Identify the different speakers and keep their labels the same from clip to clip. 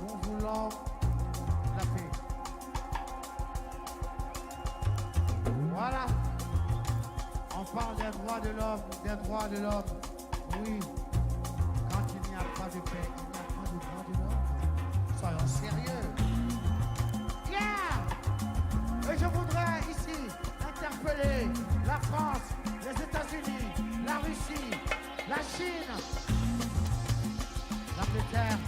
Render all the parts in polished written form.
Speaker 1: Nous voulons la paix. Voilà. On parle des droits de l'homme, des droits de l'homme. Oui. Quand il n'y a pas de paix, il n'y a pas de droits de l'homme. Soyons sérieux. Yeah! Et je voudrais ici interpeller la France, les États-Unis, la Russie, la Chine, l'Angleterre.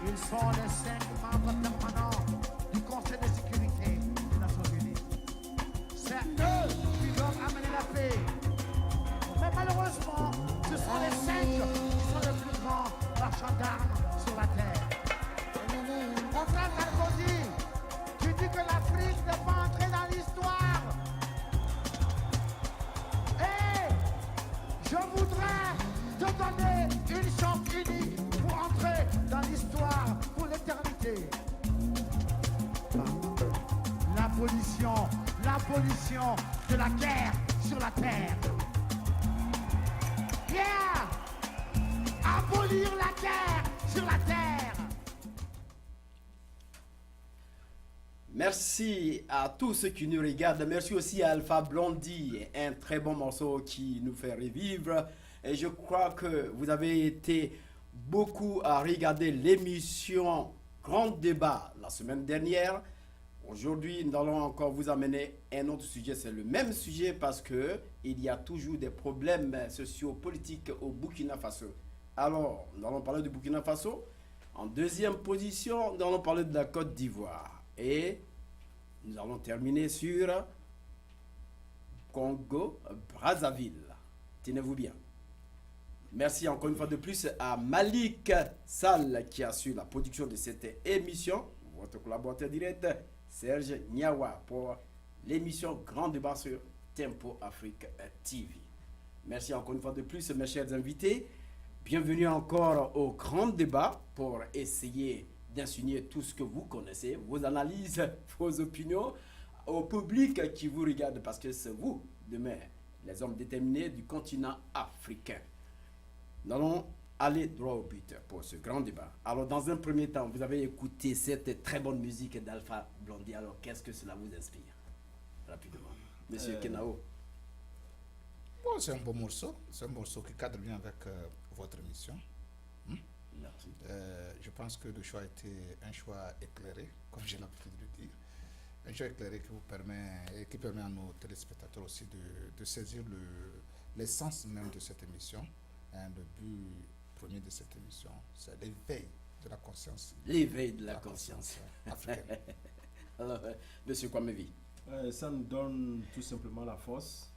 Speaker 1: Ils sont les 5 membres permanents du Conseil de sécurité des Nations Unies. C'est eux qui doivent amener la paix. Mais malheureusement, ce sont les 5 qui sont les plus grands marchands d'armes sur la terre. Mon frère Sarkozy, tu dis que l'Afrique n'est pas entrée dans l'histoire. Et je voudrais te donner une chance unique pour entrer dans l'histoire pour l'éternité. L'abolition de la guerre sur la terre. Yeah! Abolir la guerre sur la terre.
Speaker 2: Merci à tous ceux qui nous regardent. Merci aussi à Alpha Blondie, un très bon morceau qui nous fait revivre. Et je crois que vous avez été beaucoup à regarder l'émission Grand Débat la semaine dernière. Aujourd'hui, nous allons encore vous amener un autre sujet. C'est le même sujet parce que il y a toujours des problèmes sociopolitiques au Burkina Faso. Alors, nous allons parler du Burkina Faso. En deuxième position, nous allons parler de la Côte d'Ivoire. Et nous allons terminer sur Congo-Brazzaville. Tenez-vous bien. Merci encore une fois de plus à Malik Sall qui assure la production de cette émission. Votre collaborateur direct, Serge Niawa, pour l'émission Grand Débat sur Tempo Afrique TV. Merci encore une fois de plus, mes chers invités. Bienvenue encore au Grand Débat pour essayer d'insinuer tout ce que vous connaissez, vos analyses, vos opinions au public qui vous regarde parce que c'est vous, demain, les hommes déterminés du continent africain. Nous allons aller droit au but pour ce grand débat. Alors, dans un premier temps, vous avez écouté cette très bonne musique d'Alpha Blondie. Alors, qu'est-ce que cela vous inspire? Rapidement. Monsieur Kenao.
Speaker 3: Bon, c'est un beau morceau. C'est un morceau qui cadre bien avec votre émission.
Speaker 2: Merci.
Speaker 3: Je pense que le choix a été un choix éclairé, comme j'ai l'habitude de le dire. Un choix éclairé qui vous permet, et qui permet à nos téléspectateurs aussi de saisir l'essence même de cette émission. Le but premier de cette émission, c'est l'éveil de la conscience.
Speaker 2: L'éveil de la conscience
Speaker 3: africaine.
Speaker 2: Alors, monsieur Kwamevi.
Speaker 4: Ça nous donne tout simplement la force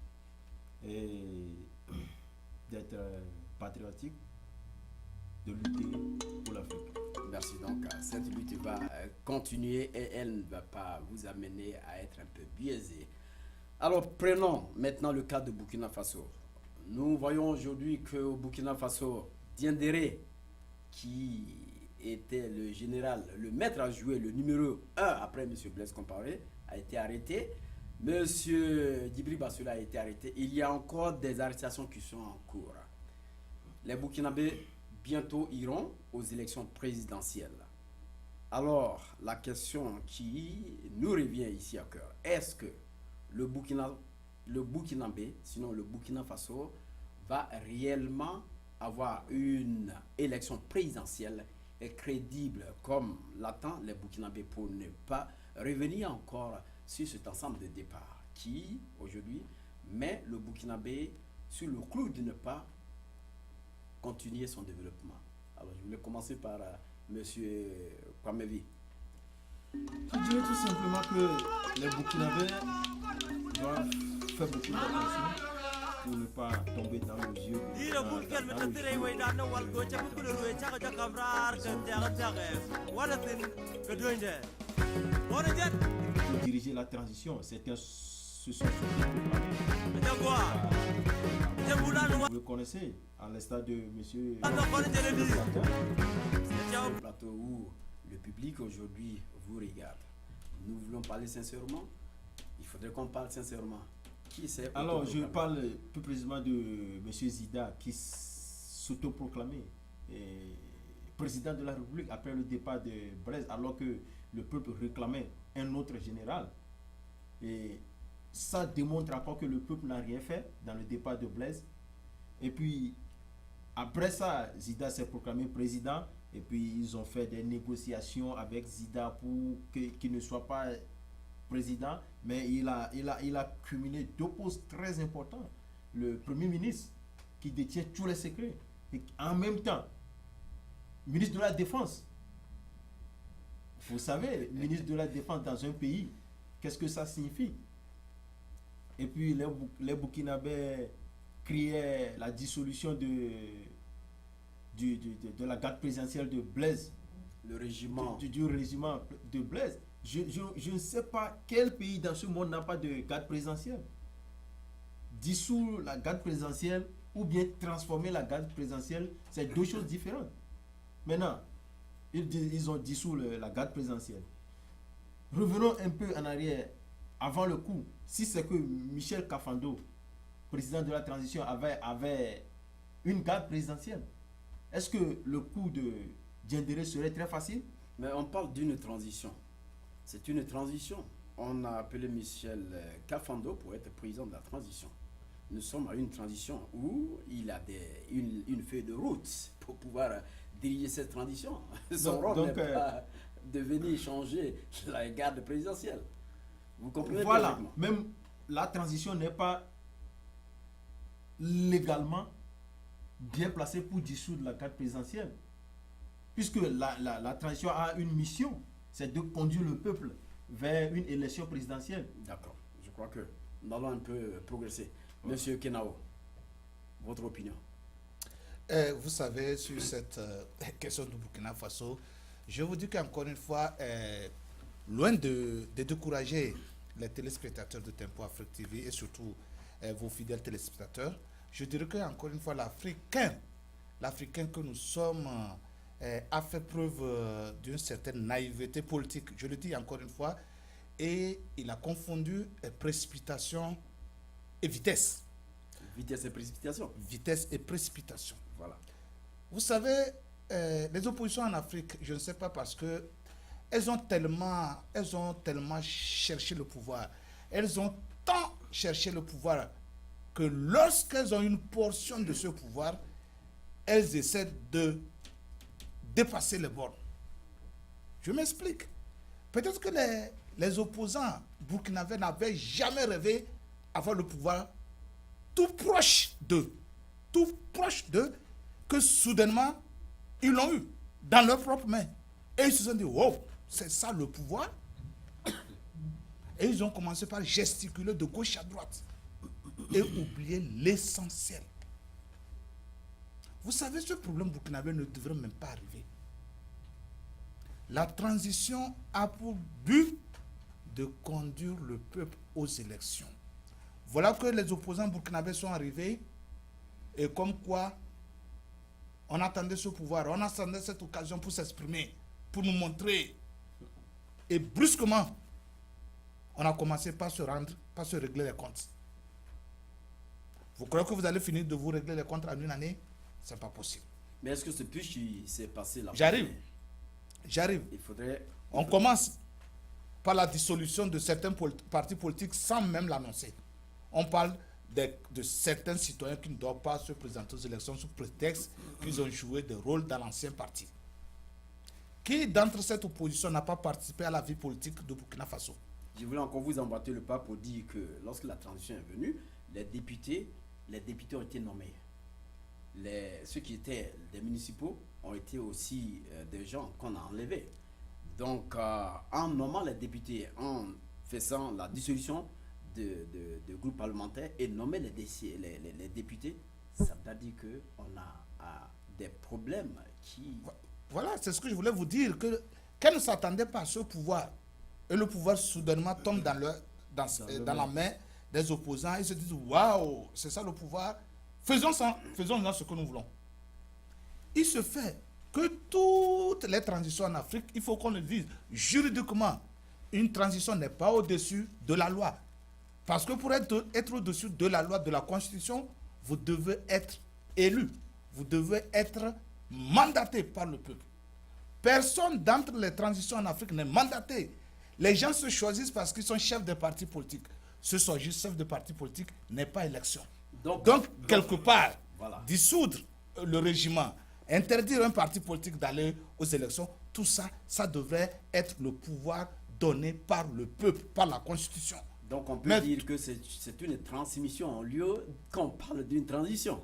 Speaker 4: et d'être patriotique, de lutter pour l'Afrique.
Speaker 2: Merci. Donc, cette lutte va continuer et elle ne va pas vous amener à être un peu biaisé. Alors, prenons maintenant le cas de Burkina Faso. Nous voyons aujourd'hui qu'au Burkina Faso, Diendéré, qui était le général, le maître à jouer, le numéro 1 après M. Blaise Compaoré, a été arrêté. M. Dibri Bassoula a été arrêté. Il y a encore des arrestations qui sont en cours. Les Burkinabés bientôt iront aux élections présidentielles. Alors, la question qui nous revient ici à cœur, est-ce que le Burkinabé, sinon le Burkina Faso, va réellement avoir une élection présidentielle et crédible comme l'attend les Burkinabés pour ne pas revenir encore sur cet ensemble de départ qui, aujourd'hui, met le Burkinabé sur le clou de ne pas continuer son développement. Alors, je voulais commencer par M. Kwamevi.
Speaker 4: Je dirais tout simplement que les Burkinabés doivent faire beaucoup d'attention pour ne pas tomber dans le jeu. Pour diriger la transition, certains se sont vous le connaissez, à l'instar de monsieur
Speaker 2: Le plateau où le public aujourd'hui vous regarde. Nous voulons parler sincèrement. Il faudrait qu'on parle sincèrement. Qui c'est?
Speaker 4: Alors, je parle plus précisément de monsieur Zida qui s'autoproclamait président de la République après le départ de Blaise, alors que le peuple réclamait un autre général. Et ça démontre encore que le peuple n'a rien fait dans le départ de Blaise. Et puis, après ça, Zida s'est proclamé président. Et puis, ils ont fait des négociations avec Zida pour qu'il ne soit pas président. Mais il a cumulé 2 postes très importants. Le Premier ministre, qui détient tous les secrets. Et en même temps, ministre de la Défense. Vous savez, ministre de la Défense dans un pays, qu'est-ce que ça signifie? Et puis les Burkinabés criaient la dissolution de la garde présidentielle de Blaise.
Speaker 2: Le régiment.
Speaker 4: Du régiment de Blaise. Je ne sais pas quel pays dans ce monde n'a pas de garde présidentielle. Dissoudre la garde présidentielle ou bien transformer la garde présidentielle, c'est 2 choses différentes. Maintenant, ils ont dissous la garde présidentielle. Revenons un peu en arrière, avant le coup. Si c'est que Michel Kafando, président de la transition, avait une garde présidentielle, est-ce que le coup de Diendéré serait très facile?
Speaker 2: Mais on parle d'une transition. C'est une transition. On a appelé Michel Kafando pour être président de la transition. Nous sommes à une transition où il a une feuille de route pour pouvoir diriger cette transition. Son rôle n'est pas de venir changer la garde présidentielle. Vous comprenez?
Speaker 4: Voilà, même la transition n'est pas légalement bien placée pour dissoudre la garde présidentielle. Puisque la transition a une mission, c'est de conduire le peuple vers une élection présidentielle.
Speaker 2: D'accord, je crois que nous allons un peu progresser. Monsieur Kenao, votre opinion?
Speaker 3: Vous savez, sur cette question du Burkina Faso, je vous dis qu'encore une fois, loin de décourager les téléspectateurs de Tempo Afrique TV et surtout vos fidèles téléspectateurs, je dirais qu'encore une fois, l'Africain que nous sommes a fait preuve d'une certaine naïveté politique, je le dis encore une fois, et il a confondu précipitation et vitesse.
Speaker 2: Vitesse et précipitation.
Speaker 3: Vitesse et précipitation.
Speaker 2: Voilà.
Speaker 3: Vous savez, les oppositions en Afrique, je ne sais pas, parce que elles ont tellement cherché le pouvoir. Elles ont tant cherché le pouvoir que lorsqu'elles ont une portion de ce pouvoir, elles essaient de dépasser les bornes. Je m'explique. Peut-être que les opposants burkinabés n'avaient jamais rêvé avoir le pouvoir tout proche d'eux, que soudainement, ils l'ont eu dans leurs propres mains. Et ils se sont dit, wow, c'est ça le pouvoir. Et ils ont commencé par gesticuler de gauche à droite et oublier l'essentiel. Vous savez, ce problème burkinabé ne devrait même pas arriver. La transition a pour but de conduire le peuple aux élections. Voilà que les opposants burkinabés sont arrivés et comme quoi on attendait ce pouvoir, on attendait cette occasion pour s'exprimer, pour nous montrer. Et brusquement, on a commencé par se rendre, par se régler les comptes. Vous croyez que vous allez finir de vous régler les comptes en une année? Ce n'est pas possible.
Speaker 2: Mais est-ce que ce push qui s'est passé là?
Speaker 3: J'arrive.
Speaker 2: Il faudrait...
Speaker 3: On commence par la dissolution de certains partis politiques sans même l'annoncer. On parle de certains citoyens qui ne doivent pas se présenter aux élections sous prétexte qu'ils ont joué des rôles dans l'ancien parti. Qui d'entre cette opposition n'a pas participé à la vie politique de Burkina Faso?
Speaker 2: Je voulais encore vous emboîter le pas pour dire que lorsque la transition est venue, les députés ont été nommés. Ceux qui étaient des municipaux ont été aussi des gens qu'on a enlevés. Donc, en nommant les députés, en faisant la dissolution de groupes parlementaires et nommer les députés, ça veut dire qu'on a des problèmes qui...
Speaker 3: Voilà, c'est ce que je voulais vous dire, qu'elle ne s'attendait pas à ce pouvoir. Et le pouvoir soudainement tombe dans la main des opposants. Ils se disent, waouh, c'est ça le pouvoir. Faisons ce que nous voulons. Il se fait que toutes les transitions en Afrique, il faut qu'on le dise, juridiquement, une transition n'est pas au-dessus de la loi. Parce que pour être au-dessus de la loi, de la Constitution, vous devez être élu. Vous devez être mandatés par le peuple. Personne d'entre les transitions en Afrique n'est mandaté. Les gens se choisissent parce qu'ils sont chefs de partis politiques. Se choisir chef de parti politique n'est pas élection. Donc quelque part,
Speaker 2: voilà.
Speaker 3: Dissoudre le régime, interdire un parti politique d'aller aux élections, tout ça, ça devrait être le pouvoir donné par le peuple, par la Constitution.
Speaker 2: Donc on peut dire que c'est une transmission au lieu qu'on parle d'une transition.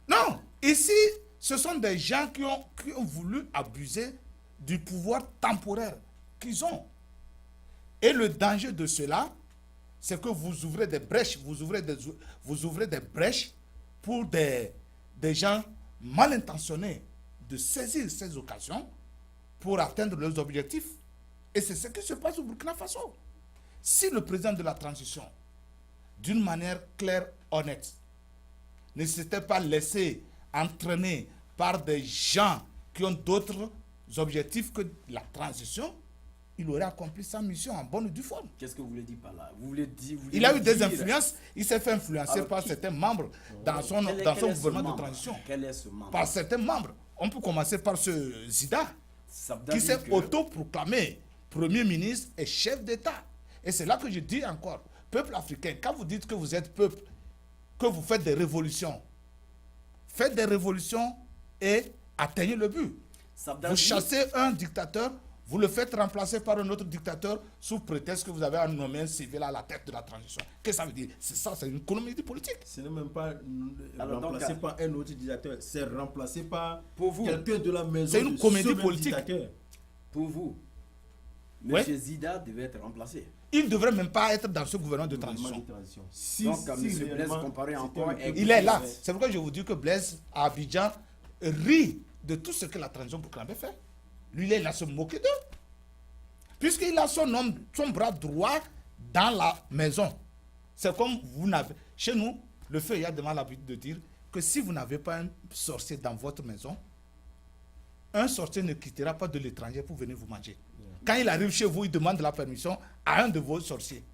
Speaker 3: Non, ici, ce sont des gens qui ont voulu abuser du pouvoir temporaire qu'ils ont. Et le danger de cela, c'est que vous ouvrez des brèches, vous ouvrez des brèches pour des gens mal intentionnés de saisir ces occasions pour atteindre leurs objectifs. Et c'est ce qui se passe au Burkina Faso. Si le président de la transition, d'une manière claire, honnête, ne s'était pas laissé entraîner par des gens qui ont d'autres objectifs que la transition, il aurait accompli sa mission en bonne et due forme.
Speaker 2: Qu'est-ce que vous voulez dire par là? Vous voulez
Speaker 3: il a eu des influences, il s'est fait influencer par certains membres dans son gouvernement de transition.
Speaker 2: Quel est ce membre?
Speaker 3: Par certains membres. On peut commencer par ce Zida, qui s'est autoproclamé Premier ministre et chef d'État. Et c'est là que je dis encore, peuple africain, quand vous dites que vous êtes peuple, que vous faites des révolutions et atteignez le but. Vous chassez un dictateur, vous le faites remplacer par un autre dictateur sous prétexte que vous avez nommé un civil à la tête de la transition. Qu'est-ce que ça veut dire? C'est ça, c'est une comédie politique.
Speaker 4: Ce n'est même pas remplacé par un autre dictateur, c'est remplacé par
Speaker 2: pour
Speaker 4: quelqu'un de la maison.
Speaker 3: C'est une comédie politique.
Speaker 2: Pour vous, M. Zida devait être remplacé.
Speaker 3: Il ne devrait même pas être dans ce gouvernement de transition.
Speaker 2: Donc, M. Blaise Compaoré encore...
Speaker 3: Il est là. C'est pourquoi je vous dis que Blaise, à Abidjan, rit de tout ce que la transition burkinabé fait. Lui, il est là à se moquer d'eux. Puisqu'il a son bras droit dans la maison. C'est comme vous n'avez... Chez nous, le feu, il y a de mal l'habitude de dire que si vous n'avez pas un sorcier dans votre maison, un sorcier ne quittera pas de l'étranger pour venir vous manger. Quand il arrive chez vous, il demande la permission à un de vos sorciers.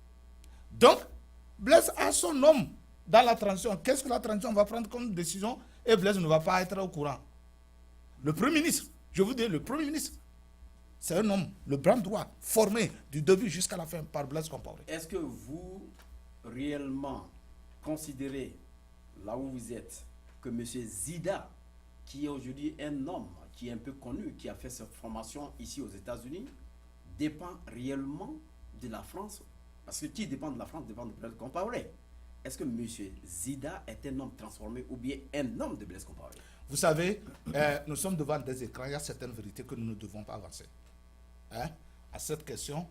Speaker 3: Donc, Blaise a son homme dans la transition. Qu'est-ce que la transition va prendre comme décision? Et Blaise ne va pas être au courant. Le Premier ministre, je vous dis, le Premier ministre, c'est un homme, le bras droit, formé du début jusqu'à la fin par Blaise Compaoré.
Speaker 2: Est-ce que vous, réellement, considérez, là où vous êtes, que M. Zida, qui est aujourd'hui un homme qui est un peu connu, qui a fait sa formation ici aux États-Unis, dépend réellement de la France? Parce que qui dépend de la France dépend de Blaise Compaoré. Est-ce que M. Zida est un homme transformé ou bien un homme de Blaise Compaoré?
Speaker 3: Vous savez, nous sommes devant des écrans, il y a certaines vérités que nous ne devons pas avancer. À cette question,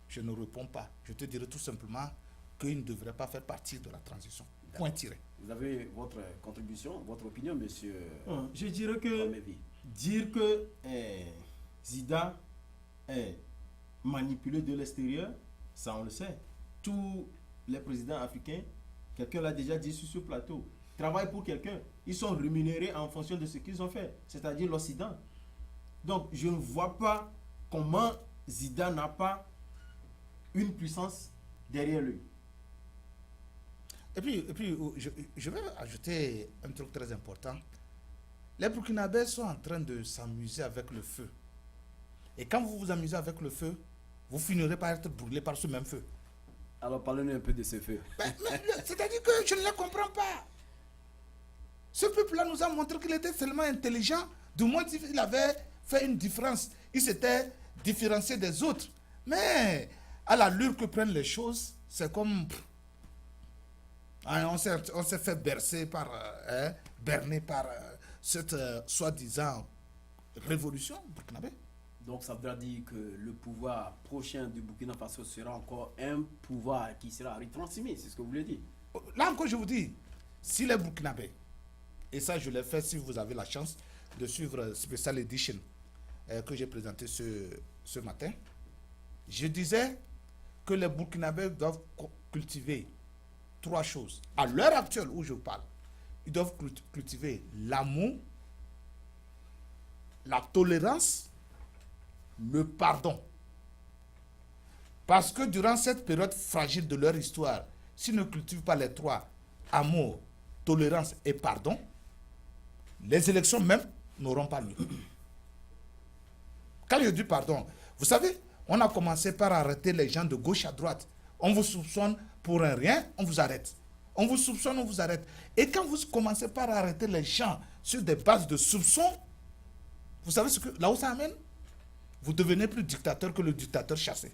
Speaker 3: je ne réponds pas. Je te dirai tout simplement qu'il ne devrait pas faire partie de la transition. Point tiré.
Speaker 2: Vous avez votre contribution, votre opinion, monsieur?
Speaker 4: Je dirais que dire que Zida est manipulé de l'extérieur, ça on le sait. Tous les présidents africains, quelqu'un l'a déjà dit sur ce plateau, travaillent pour quelqu'un. Ils sont rémunérés en fonction de ce qu'ils ont fait, c'est-à-dire l'Occident. Donc je ne vois pas comment Zida n'a pas une puissance derrière lui.
Speaker 3: Et puis je vais ajouter un truc très important. Les Burkinabés sont en train de s'amuser avec le feu. Et quand vous vous amusez avec le feu, vous finirez par être brûlé par ce même feu.
Speaker 2: Alors parlez-nous un peu de ce feu.
Speaker 3: C'est-à-dire que je ne les comprends pas. Ce peuple-là nous a montré qu'il était tellement intelligent. Du moins, il avait fait une différence. Il s'était différencié des autres. Mais à l'allure que prennent les choses, c'est comme... on s'est fait bercer berner par cette soi-disant révolution burkinabé.
Speaker 2: Donc ça veut dire que le pouvoir prochain du Burkina Faso sera encore un pouvoir qui sera retransmis, c'est ce que vous voulez dire?
Speaker 3: Là encore, je vous dis, si les Burkinabés, et ça je l'ai fait si vous avez la chance de suivre Special Edition que j'ai présenté ce matin, je disais que les Burkinabés doivent cultiver 3 choses. À l'heure actuelle où je parle, ils doivent cultiver l'amour, la tolérance, le pardon. Parce que durant cette période fragile de leur histoire, s'ils ne cultivent pas les 3, amour, tolérance et pardon, les élections même n'auront pas lieu. Quand je dis pardon, vous savez, on a commencé par arrêter les gens de gauche à droite. On vous soupçonne pour un rien, on vous arrête. On vous soupçonne, on vous arrête. Et quand vous commencez par arrêter les gens sur des bases de soupçons, vous savez là où ça amène? Vous devenez plus dictateur que le dictateur chassé.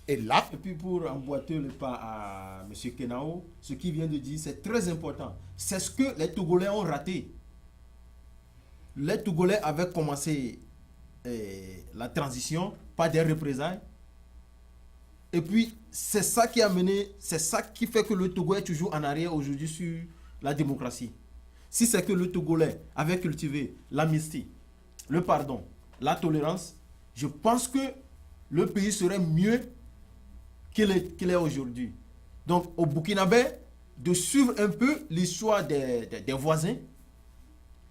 Speaker 3: Et là...
Speaker 4: Et puis pour emboîter le pas à M. Kenao, ce qu'il vient de dire, c'est très important. C'est ce que les Togolais ont raté. Les Togolais avaient commencé la transition par des représailles. Et puis, c'est ça qui a mené, c'est ça qui fait que le Togo est toujours en arrière aujourd'hui sur la démocratie. Si c'est que le Togolais avait cultivé l'amnistie, le pardon, la tolérance, je pense que le pays serait mieux qu'il est aujourd'hui. Donc, au Burkinabé, de suivre un peu l'histoire des voisins.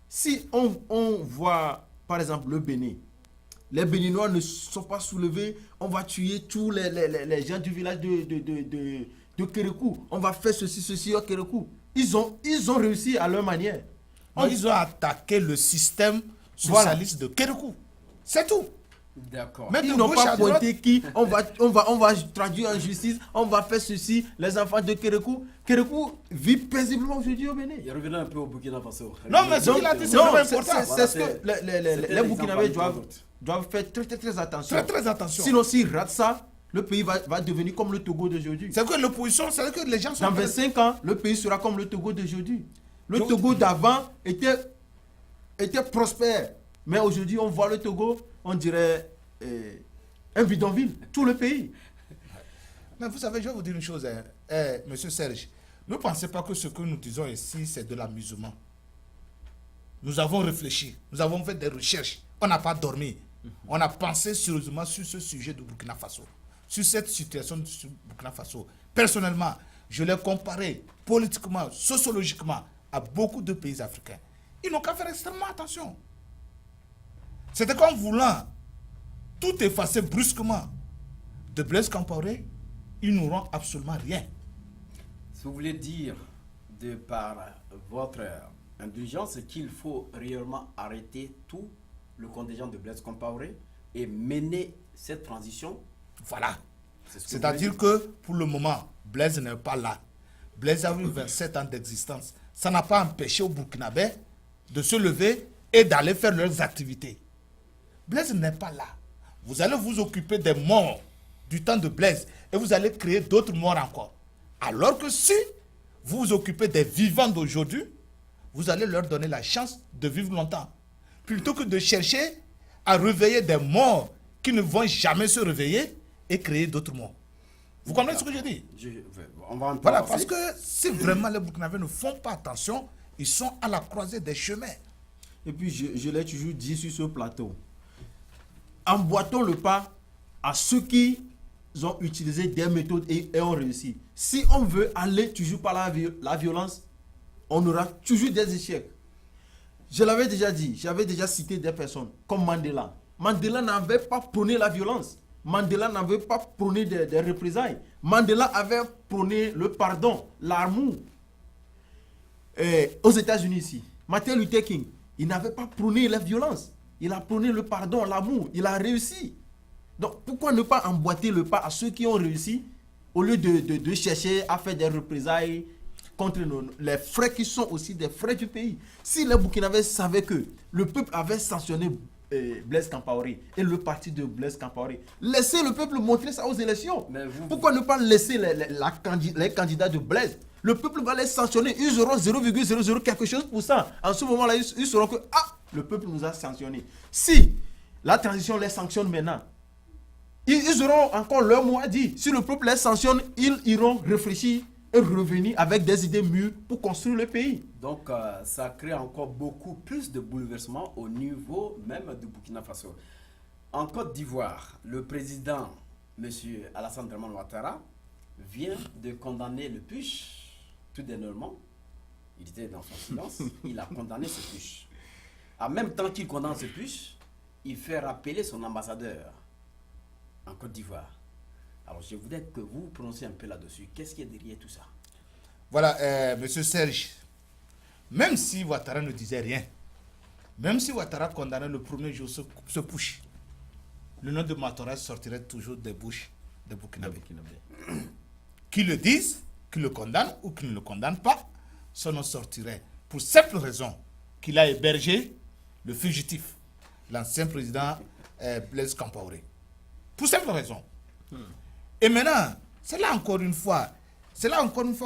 Speaker 4: Si on voit, par exemple, le Bénin, les Béninois ne sont pas soulevés, on va tuer tous les gens du village de Kérékou. On va faire ceci au Kérékou. Ils ont réussi à leur manière.
Speaker 3: Ils ont attaqué le système socialiste de Kérékou. C'est tout.
Speaker 2: D'accord.
Speaker 3: Mais
Speaker 4: ils n'ont pas pointé qui, on va traduire en justice, on va faire ceci, les enfants de Kérékou. Kérékou vit paisiblement aujourd'hui au Bénin.
Speaker 2: Il revenait un peu au Burkina Faso.
Speaker 3: Non, mais ce qu'il a dit, c'est vraiment important.
Speaker 4: C'est ce que les Burkinabés doivent faire très attention.
Speaker 3: Très attention.
Speaker 4: Sinon, s'ils ratent ça, le pays va devenir comme le Togo d'aujourd'hui.
Speaker 3: C'est que l'opposition, c'est que les gens sont...
Speaker 4: Dans 25 ans, le pays sera comme le Togo d'aujourd'hui. Le Togo d'avant était prospère. Mais aujourd'hui, on voit le Togo, on dirait un bidonville, tout le pays.
Speaker 3: Mais vous savez, je vais vous dire une chose, monsieur Serge. Ne pensez pas que ce que nous disons ici, c'est de l'amusement. Nous avons réfléchi, nous avons fait des recherches, on n'a pas dormi. On a pensé sérieusement sur ce sujet du Burkina Faso, sur cette situation du Burkina Faso. Personnellement, je l'ai comparé politiquement, sociologiquement à beaucoup de pays africains. Ils n'ont qu'à faire extrêmement attention. C'était comme voulant tout effacer brusquement de Blaise Compaoré, ils n'auront absolument rien.
Speaker 2: Si vous voulez dire, de par votre indulgence, qu'il faut réellement arrêter tout le contingent de Blaise Compaoré et mener cette transition.
Speaker 3: Voilà. C'est-à-dire que pour le moment, Blaise n'est pas là. Blaise a eu 27 ans d'existence. Ça n'a pas empêché aux Burkinabés de se lever et d'aller faire leurs activités. Blaise n'est pas là. Vous allez vous occuper des morts du temps de Blaise et vous allez créer d'autres morts encore. Alors que si vous vous occupez des vivants d'aujourd'hui, vous allez leur donner la chance de vivre longtemps. Plutôt que de chercher à réveiller des morts qui ne vont jamais se réveiller et créer d'autres morts. Vous comprenez ce que je dis?
Speaker 2: On va en
Speaker 3: voilà, parce que si vraiment les Burkinabés ne font pas attention, ils sont à la croisée des chemins.
Speaker 4: Et puis, je l'ai toujours dit sur ce plateau. Emboîtons le pas à ceux qui ont utilisé des méthodes et ont réussi. Si on veut aller toujours par la violence, on aura toujours des échecs. Je l'avais déjà dit, j'avais déjà cité des personnes comme Mandela. Mandela n'avait pas prôné la violence. Mandela n'avait pas prôné des représailles. Mandela avait prôné le pardon, l'amour. Aux États-Unis ici, Martin Luther King, il n'avait pas prôné la violence. Il a prôné le pardon, l'amour. Il a réussi. Donc, pourquoi ne pas emboîter le pas à ceux qui ont réussi au lieu de chercher à faire des représailles contre les frères qui sont aussi des frères du pays. Si les Burkinabés savaient que le peuple avait sanctionné Blaise Compaoré et le parti de Blaise Compaoré, laissez le peuple montrer ça aux élections. Pourquoi ne pas laisser les candidats de Blaise? Le peuple va les sanctionner. Ils auront 0,00 quelque chose pour ça. En ce moment-là, ils sauront que le peuple nous a sanctionnés. Si la transition les sanctionne maintenant, ils auront encore leur mot à dire. Si le peuple les sanctionne, ils iront réfléchir et revenir avec des idées mûres pour construire le pays.
Speaker 2: Donc, ça crée encore beaucoup plus de bouleversements au niveau même du Burkina Faso. En Côte d'Ivoire, le président, M. Alassane Dramane Ouattara, vient de condamner le PUCH, tout dernièrement. Il était dans son silence, il a condamné ce PUCH. En même temps qu'il condamne ce PUCH, il fait rappeler son ambassadeur en Côte d'Ivoire. Alors, je voudrais que vous prononciez un peu là-dessus. Qu'est-ce qu'il y a derrière tout ça?
Speaker 3: Voilà, monsieur Serge, même si Ouattara ne disait rien, Même si Ouattara condamnait le premier jour ce push, le nom de Mataray sortirait toujours des bouches des Burkinabés. Qu'ils le disent, qu'ils le condamnent ou qu'ils ne le condamnent pas, son nom sortirait pour simple raison qu'il a hébergé le fugitif, l'ancien président Blaise Compaoré. Pour simple raison. Et maintenant, c'est là encore une fois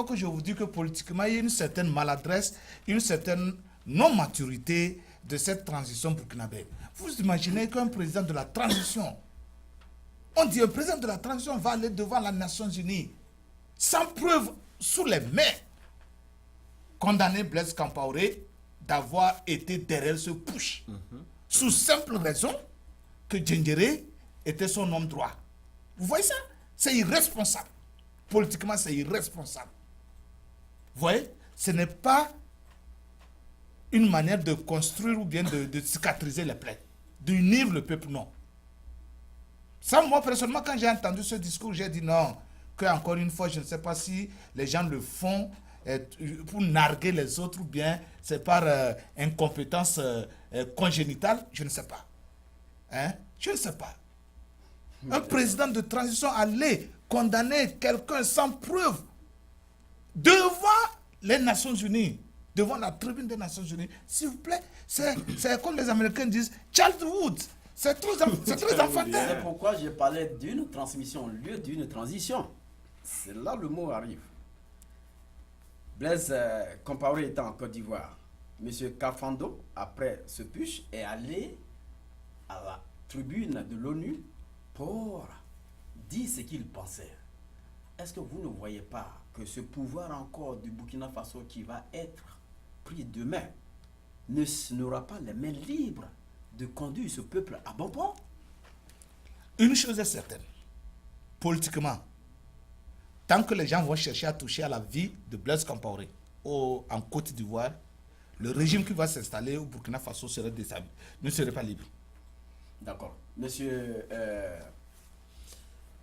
Speaker 3: que je vous dis que politiquement, il y a une certaine maladresse, une certaine non-maturité de cette transition burkinabé. Vous imaginez qu'un président de la transition, on dit un président de la transition va aller devant les Nations Unies, sans preuve sous les mains, condamner Blaise Compaoré d'avoir été derrière ce push, sous simple raison que Djendjéré était son homme droit. Vous voyez ça? C'est irresponsable. Politiquement, c'est irresponsable. Vous voyez? Ce n'est pas une manière de construire ou bien de cicatriser les plaies, d'unir le peuple, non. Ça, moi, personnellement, quand j'ai entendu ce discours, j'ai dit non, que encore une fois, je ne sais pas si les gens le font pour narguer les autres ou bien c'est par incompétence congénitale, je ne sais pas. Hein? Je ne sais pas. Un président de transition allait condamner quelqu'un sans preuve devant les Nations Unies, devant la tribune des Nations Unies. S'il vous plaît, c'est comme les Américains disent, childhood. C'est très enfantin.
Speaker 2: C'est pourquoi j'ai parlé d'une transmission au lieu d'une transition. C'est là le mot arrive. Blaise Compaoré étant en Côte d'Ivoire, M. Kafando, après ce push, est allé à la tribune de l'ONU pour dire ce qu'il pensait. Est-ce que vous ne voyez pas que ce pouvoir encore du Burkina Faso qui va être pris demain n'aura pas les mains libres de conduire ce peuple à bon port?
Speaker 3: Une chose est certaine, politiquement, tant que les gens vont chercher à toucher à la vie de Blaise Compaoré en Côte d'Ivoire, le régime qui va s'installer au Burkina Faso ne serait pas libre.
Speaker 2: D'accord. Monsieur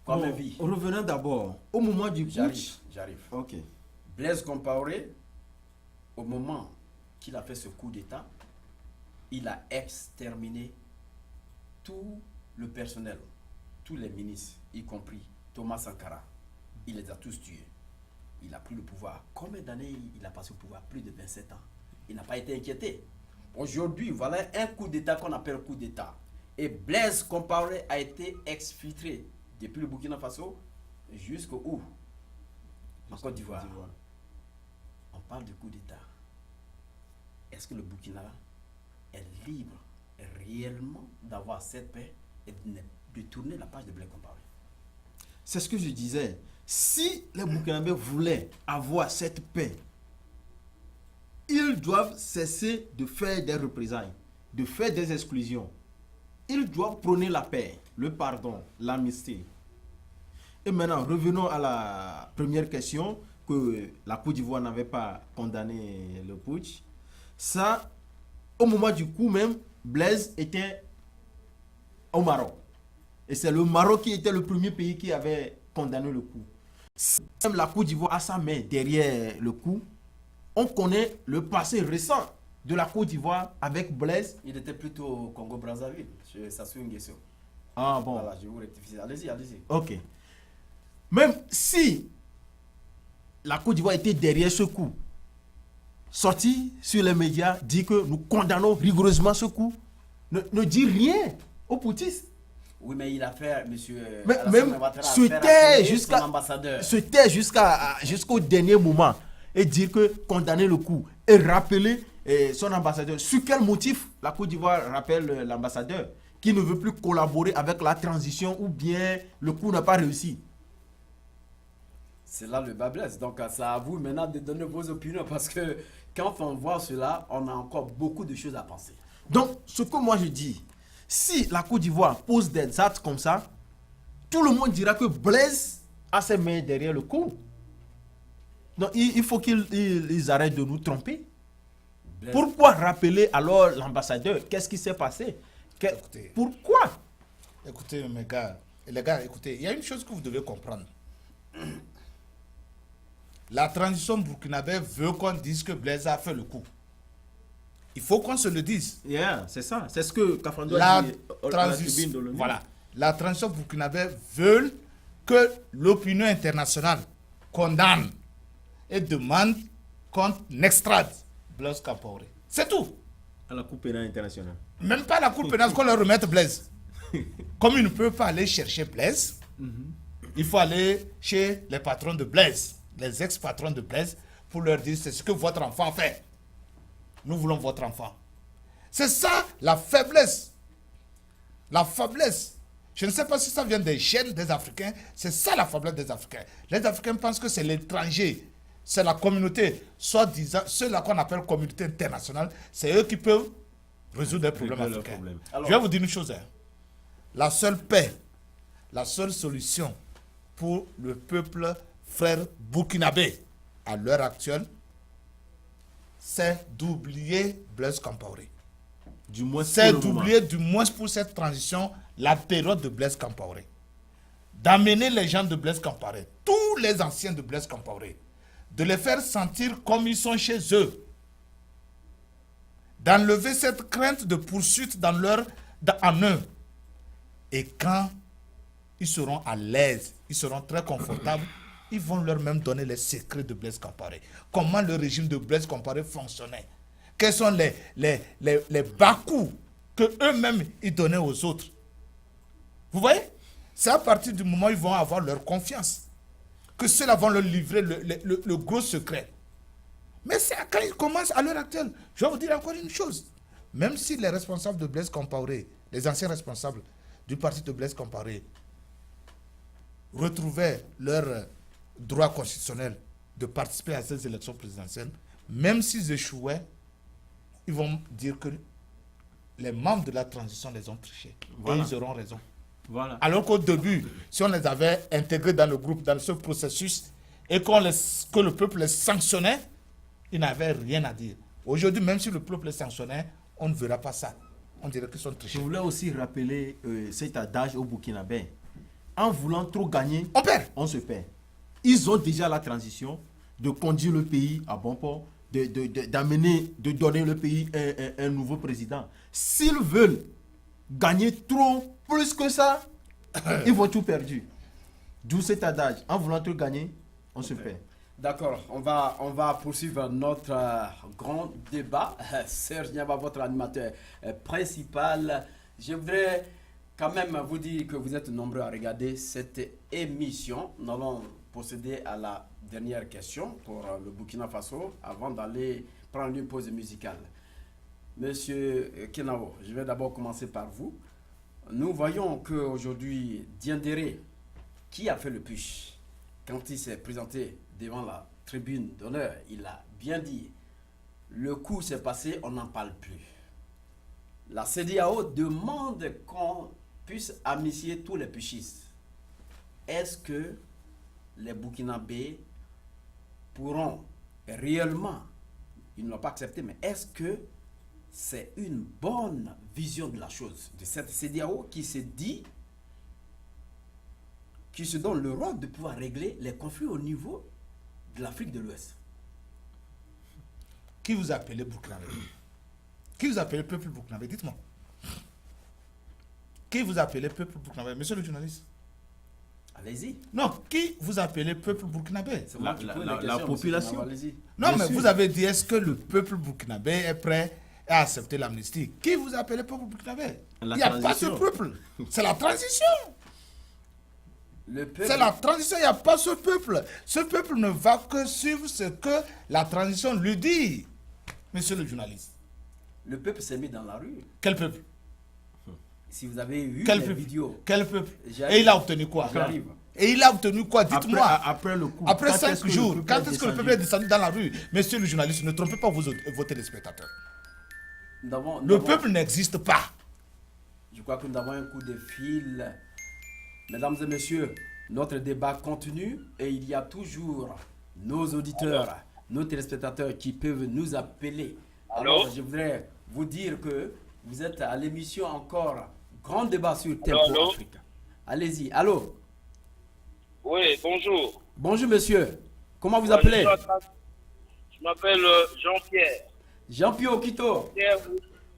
Speaker 4: Revenons d'abord au moment du putsch.
Speaker 2: J'arrive.
Speaker 4: Ok.
Speaker 2: Blaise Compaoré, au moment qu'il a fait ce coup d'État, il a exterminé tout le personnel, tous les ministres, y compris Thomas Sankara. Il les a tous tués. Il a pris le pouvoir. Combien d'années il a passé au pouvoir? Plus de 27 ans. Il n'a pas été inquiété. Aujourd'hui, voilà un coup d'État qu'on appelle coup d'État. Et Blaise Compaoré a été exfiltré depuis le Burkina Faso jusqu'au où? En Côte d'Ivoire. On parle de coup d'État. Est-ce que le Burkina est libre réellement d'avoir cette paix et de tourner la page de Blaise Compaoré?
Speaker 4: C'est ce que je disais. Si les Burkinabés voulaient avoir cette paix, ils doivent cesser de faire des représailles, de faire des exclusions. Ils doivent prôner la paix, le pardon, l'amnistie. Et maintenant, revenons à la première question, que la Côte d'Ivoire n'avait pas condamné le putsch. Ça, au moment du coup même, Blaise était au Maroc. Et c'est le Maroc qui était le premier pays qui avait condamné le coup. Même la Côte d'Ivoire a sa main derrière le coup. On connaît le passé récent de la Côte d'Ivoire avec Blaise.
Speaker 2: Il était plutôt au Congo-Brazzaville, chez Sassou Nguesso.
Speaker 4: Ah bon.
Speaker 2: Voilà, je vous rectifie. Allez-y.
Speaker 4: Ok. Même si la Côte d'Ivoire était derrière ce coup, sorti sur les médias, dit que nous condamnons rigoureusement ce coup, ne dit rien aux poutistes.
Speaker 2: Oui, mais il a fait, monsieur.
Speaker 4: Même c'était jusqu'au dernier moment et dire que condamner le coup et rappeler son ambassadeur. Sur quel motif la Côte d'Ivoire rappelle l'ambassadeur qui ne veut plus collaborer avec la transition ou bien le coup n'a pas réussi?
Speaker 2: C'est là le bas blesse. Donc, c'est à vous maintenant de donner vos opinions parce que quand on voit cela, on a encore beaucoup de choses à penser.
Speaker 4: Donc, ce que moi je dis, si la Côte d'Ivoire pose des actes comme ça, tout le monde dira que Blaise a ses mains derrière le coup. Donc, il faut qu'ils arrêtent de nous tromper. Blaise. Pourquoi rappeler alors l'ambassadeur? Qu'est-ce qui s'est passé? Pourquoi?
Speaker 3: Écoutez, les gars, écoutez, il y a une chose que vous devez comprendre. La transition burkinabé veut qu'on dise que Blaise a fait le coup. Il faut qu'on se le dise.
Speaker 4: Yeah, c'est ça. C'est ce que Kafando
Speaker 3: La
Speaker 4: a dit à la tribune
Speaker 3: transition,
Speaker 4: de l'ONU.
Speaker 3: voilà, la transition burkinabé veut que l'opinion internationale condamne et demande qu'on extrade Blaise Compaoré. C'est tout.
Speaker 4: À la Cour pénale internationale.
Speaker 3: Même pas la Cour pénale qu'on leur remette Blaise. Comme il ne peut pas aller chercher Blaise, il faut aller chez les patrons de Blaise, les ex-patrons de Blaise, pour leur dire c'est ce que votre enfant fait. Nous voulons votre enfant. C'est ça la faiblesse. La faiblesse. Je ne sais pas si ça vient des chaînes des Africains. C'est ça la faiblesse des Africains. Les Africains pensent que c'est l'étranger. C'est la communauté, soi-disant, ceux-là qu'on appelle communauté internationale, c'est eux qui peuvent résoudre les problèmes
Speaker 4: Régler leurs
Speaker 3: africains.
Speaker 4: problèmes.
Speaker 2: Alors-
Speaker 3: Je vais vous dire une chose. La seule paix, la seule solution pour le peuple frère burkinabé à l'heure actuelle, c'est d'oublier Blaise Compaoré.
Speaker 4: Du moins,
Speaker 3: C'est
Speaker 4: pour le moment.
Speaker 3: d'oublier, du moins pour cette transition, la période de Blaise Compaoré. D'amener les gens de Blaise Compaoré, tous les anciens de Blaise Compaoré, de les faire sentir comme ils sont chez eux. D'enlever cette crainte de poursuite en eux. Et quand ils seront à l'aise, ils seront très confortables, ils vont leur même donner les secrets de Blaise Compaoré. Comment le régime de Blaise Compaoré fonctionnait. Quels sont les bas-coups qu'eux-mêmes ils donnaient aux autres. Vous voyez? C'est à partir du moment où ils vont avoir leur confiance que ceux-là vont leur livrer le gros secret. Mais c'est quand ils commencent à l'heure actuelle. Je vais vous dire encore une chose. Même si les responsables de Blaise Compaoré, les anciens responsables du parti de Blaise Compaoré, retrouvaient leur droit constitutionnel de participer à ces élections présidentielles, même s'ils échouaient, ils vont dire que les membres de la transition les ont trichés.
Speaker 4: Voilà.
Speaker 3: Et ils auront raison.
Speaker 4: Voilà.
Speaker 3: Alors qu'au début, si on les avait intégrés dans le groupe, dans ce processus, et que le peuple les sanctionnait, ils n'avaient rien à dire. Aujourd'hui, même si le peuple les sanctionnait, on ne verra pas ça. On dirait qu'ils sont
Speaker 4: Je
Speaker 3: trichés.
Speaker 4: voulais aussi rappeler cet adage au Burkinabé. En voulant trop gagner,
Speaker 3: On perd.
Speaker 4: on se perd. Ils ont déjà la transition de conduire le pays à bon port, d'amener, de donner le pays un nouveau président. S'ils veulent gagner trop, plus que ça, ils vont tout perdu. D'où cet adage. En voulant trop gagner, on se perd.
Speaker 2: D'accord, on va poursuivre notre grand débat. Serge Niaba, votre animateur principal. Je voudrais quand même vous dire que vous êtes nombreux à regarder cette émission. Nous allons procéder à la dernière question pour le Burkina Faso avant d'aller prendre une pause musicale. Monsieur Kenao, je vais d'abord commencer par vous. Nous voyons qu'aujourd'hui, Diendéré, qui a fait le push, quand il s'est présenté devant la tribune d'honneur, il a bien dit, le coup s'est passé, on n'en parle plus. La CEDEAO demande qu'on puisse amnistier tous les pushistes. Est-ce que les Burkinabés pourront réellement, ils ne l'ont pas accepté, mais est-ce que c'est une bonne vision de la chose, de cette CEDEAO qui se dit, qui se donne le rôle de pouvoir régler les conflits au niveau de l'Afrique de l'Ouest?
Speaker 3: Qui vous a appelé Burkinabé? Qui vous a appelé peuple burkinabé? Dites-moi. Qui vous a appelé peuple burkinabé? Monsieur le journaliste.
Speaker 2: Allez-y.
Speaker 3: Non, qui vous a appelé peuple burkinabé?
Speaker 2: C'est moi qui pose
Speaker 4: la
Speaker 2: les questions,
Speaker 4: population.
Speaker 2: monsieur. Allez-y.
Speaker 3: Non,
Speaker 4: Bien
Speaker 3: mais
Speaker 4: sûr.
Speaker 3: vous avez dit, est-ce que le peuple burkinabé est prêt à accepter l'amnistie? Qui vous a appelé peuple burkinabé?
Speaker 4: La
Speaker 3: Il n'y a pas ce
Speaker 4: transition.
Speaker 3: peuple. C'est la transition.
Speaker 2: Le peuple,
Speaker 3: C'est la transition, il n'y a pas ce peuple. Ce peuple ne va que suivre ce que la transition lui dit. Monsieur le journaliste.
Speaker 2: le peuple s'est mis dans la rue.
Speaker 3: Quel peuple?
Speaker 2: Si vous avez vu
Speaker 3: Quel
Speaker 2: les
Speaker 3: peuple?
Speaker 2: vidéos,
Speaker 3: Quel peuple?
Speaker 2: J'arrive.
Speaker 3: Et il a obtenu quoi?
Speaker 2: J'arrive.
Speaker 3: Et il a obtenu quoi? Dites-moi.
Speaker 4: Après le coup.
Speaker 3: Après
Speaker 4: quand
Speaker 3: 5
Speaker 4: est-ce que le
Speaker 3: jours,
Speaker 4: peuple
Speaker 3: quand
Speaker 4: est
Speaker 3: est-ce que le
Speaker 4: descendu?
Speaker 3: peuple est descendu dans la rue? Monsieur le journaliste, ne trompez pas vos téléspectateurs.
Speaker 2: nous avons- nous
Speaker 3: Le
Speaker 2: avons-
Speaker 3: peuple n'existe pas.
Speaker 2: Je crois que nous avons un coup de fil. Mesdames et messieurs, notre débat continue et il y a toujours nos auditeurs, nos téléspectateurs qui peuvent nous appeler. Alors, je voudrais vous dire que vous êtes à l'émission encore Grand Débat sur Tempo
Speaker 5: Allô?
Speaker 2: Afrique. Allez-y. Allô?
Speaker 5: Oui, bonjour.
Speaker 2: Bonjour monsieur. Comment vous
Speaker 5: Moi,
Speaker 2: appelez?
Speaker 5: Je m'appelle Jean-Pierre.
Speaker 2: Jean-Pierre Okito,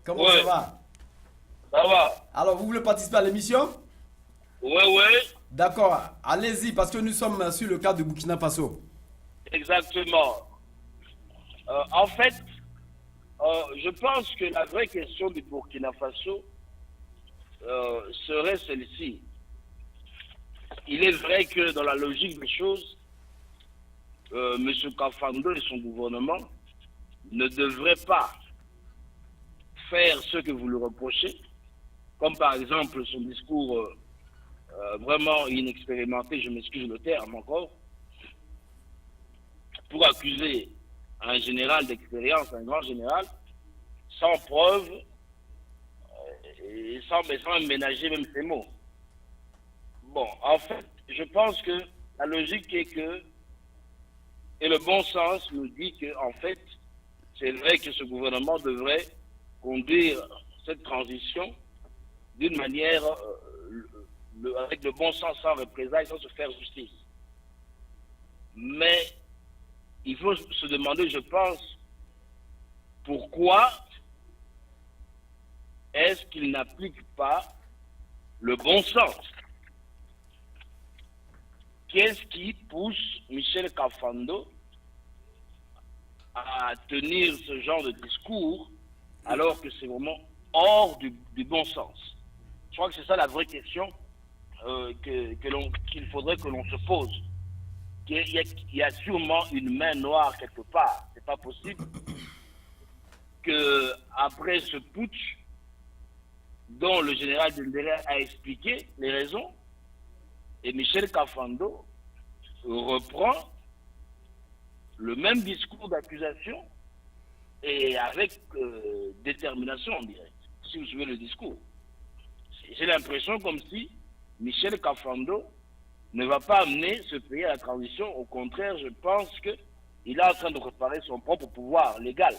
Speaker 2: comment
Speaker 5: Ouais.
Speaker 2: ça va?
Speaker 5: Ça va?
Speaker 2: Alors, vous voulez participer à l'émission?
Speaker 5: Ouais,
Speaker 2: D'accord, allez-y, parce que nous sommes sur le cas de Burkina Faso.
Speaker 5: exactement. En fait, je pense que la vraie question du Burkina Faso serait celle-ci. Il est vrai que dans la logique des choses, M. Kafando et son gouvernement ne devraient pas faire ce que vous le reprochez, comme par exemple son discours vraiment inexpérimenté, je m'excuse le terme encore, pour accuser un général d'expérience, un grand général, sans preuve et sans ménager même ses mots. Bon, en fait, je pense que la logique est que, et le bon sens nous dit que, en fait, c'est vrai que ce gouvernement devrait conduire cette transition d'une manière avec le bon sens, sans représailles, sans se faire justice. Mais il faut se demander, je pense, pourquoi est-ce qu'il n'applique pas le bon sens? Qu'est-ce qui pousse Michel Kafando à tenir ce genre de discours alors que c'est vraiment hors du bon sens? Je crois que c'est ça la vraie question qu'il faudrait que l'on se pose. Il y a sûrement une main noire quelque part. C'est pas possible que après ce putsch dont le général Dendéré a expliqué les raisons, et Michel Kafando reprend le même discours d'accusation et avec détermination, on dirait, si vous suivez le discours. J'ai l'impression comme si Michel Kafando ne va pas amener ce pays à la transition. Au contraire, je pense qu'il est en train de préparer son propre pouvoir légal.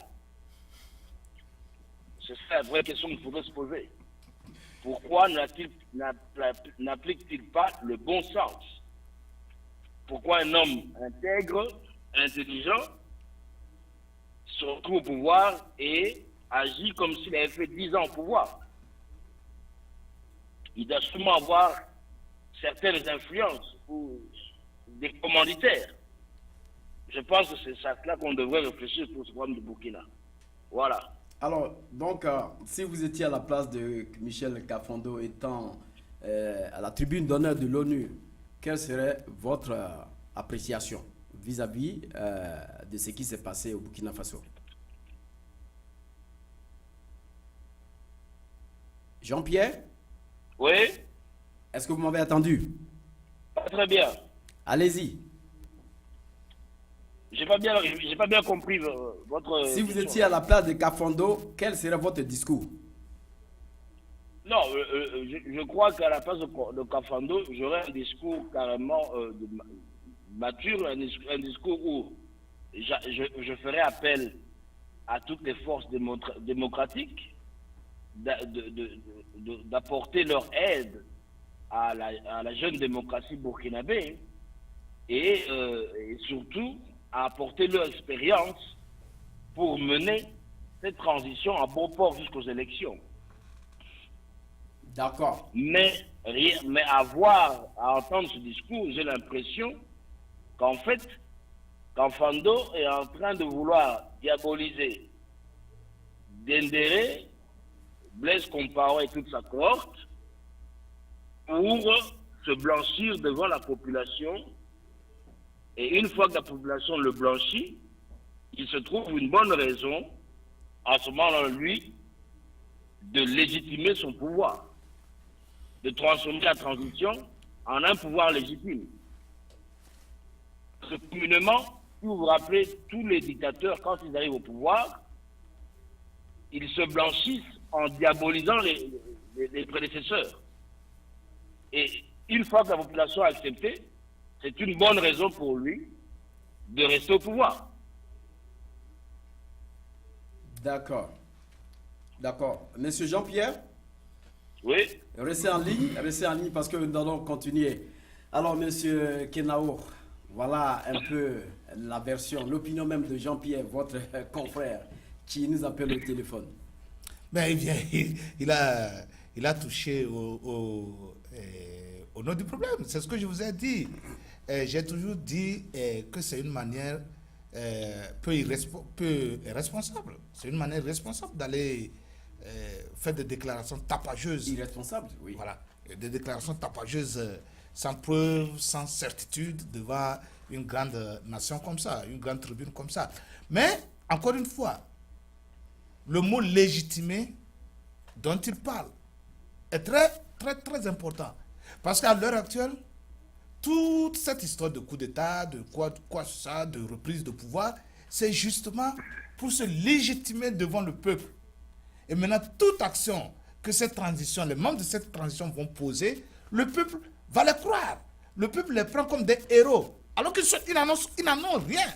Speaker 5: C'est ça la vraie question qu'il faudrait se poser. Pourquoi n'applique-t-il pas le bon sens? Pourquoi un homme intègre, intelligent, se retrouve au pouvoir et agit comme s'il avait fait 10 ans au pouvoir? Il doit sûrement avoir certaines influences ou des commanditaires. Je pense que c'est ça là qu'on devrait réfléchir pour ce problème de Burkina. Voilà.
Speaker 2: Alors, donc, si vous étiez à la place de Michel Kafando étant à la tribune d'honneur de l'ONU, quelle serait votre appréciation vis-à-vis de ce qui s'est passé au Burkina Faso? Jean-Pierre?
Speaker 5: Oui?
Speaker 2: Est-ce que vous m'avez attendu?
Speaker 5: Pas très bien.
Speaker 2: Allez-y.
Speaker 5: J'ai pas bien compris votre
Speaker 2: Si vous
Speaker 5: question.
Speaker 2: étiez à la place de Kafando, quel serait votre discours?
Speaker 5: Non, je crois qu'à la place de Kafando, j'aurais un discours carrément mature, un discours où je ferai appel à toutes les forces démocratiques d'apporter leur aide à la jeune démocratie burkinabé et surtout à apporter leur expérience pour mener cette transition à bon port jusqu'aux élections.
Speaker 2: D'accord.
Speaker 5: Mais à entendre ce discours, j'ai l'impression qu'en fait, Kafando est en train de vouloir diaboliser Dendéré, Blaise Compaoré et toute sa cohorte pour se blanchir devant la population. Et une fois que la population le blanchit, il se trouve une bonne raison, à ce moment-là, lui, de légitimer son pouvoir, de transformer la transition en un pouvoir légitime. Parce que communément, si vous vous rappelez, tous les dictateurs, quand ils arrivent au pouvoir, ils se blanchissent en diabolisant les prédécesseurs. Et une fois que la population a accepté, c'est une bonne raison pour lui de rester au pouvoir.
Speaker 2: D'accord. D'accord. Monsieur Jean-Pierre,
Speaker 5: Oui,
Speaker 2: restez en ligne parce que nous allons continuer. Alors, monsieur Kenao, voilà un peu la version, l'opinion même de Jean-Pierre, votre confrère, qui nous appelle au téléphone.
Speaker 3: Mais il a touché au nœud du problème. C'est ce que je vous ai dit. J'ai toujours dit que c'est une manière peu irresponsable. C'est une manière responsable d'aller faire des déclarations tapageuses.
Speaker 2: Irresponsable, oui.
Speaker 3: Voilà. Des déclarations tapageuses sans preuve, sans certitude devant une grande nation comme ça, une grande tribune comme ça. Mais, encore une fois, le mot légitimé dont il parle est très, très, très important. Parce qu'à l'heure actuelle, toute cette histoire de coup d'État, de quoi ça, de reprise de pouvoir, c'est justement pour se légitimer devant le peuple. Et maintenant, toute action que cette transition, les membres de cette transition vont poser, le peuple va les croire. Le peuple les prend comme des héros. Alors qu'ils n'en ont rien.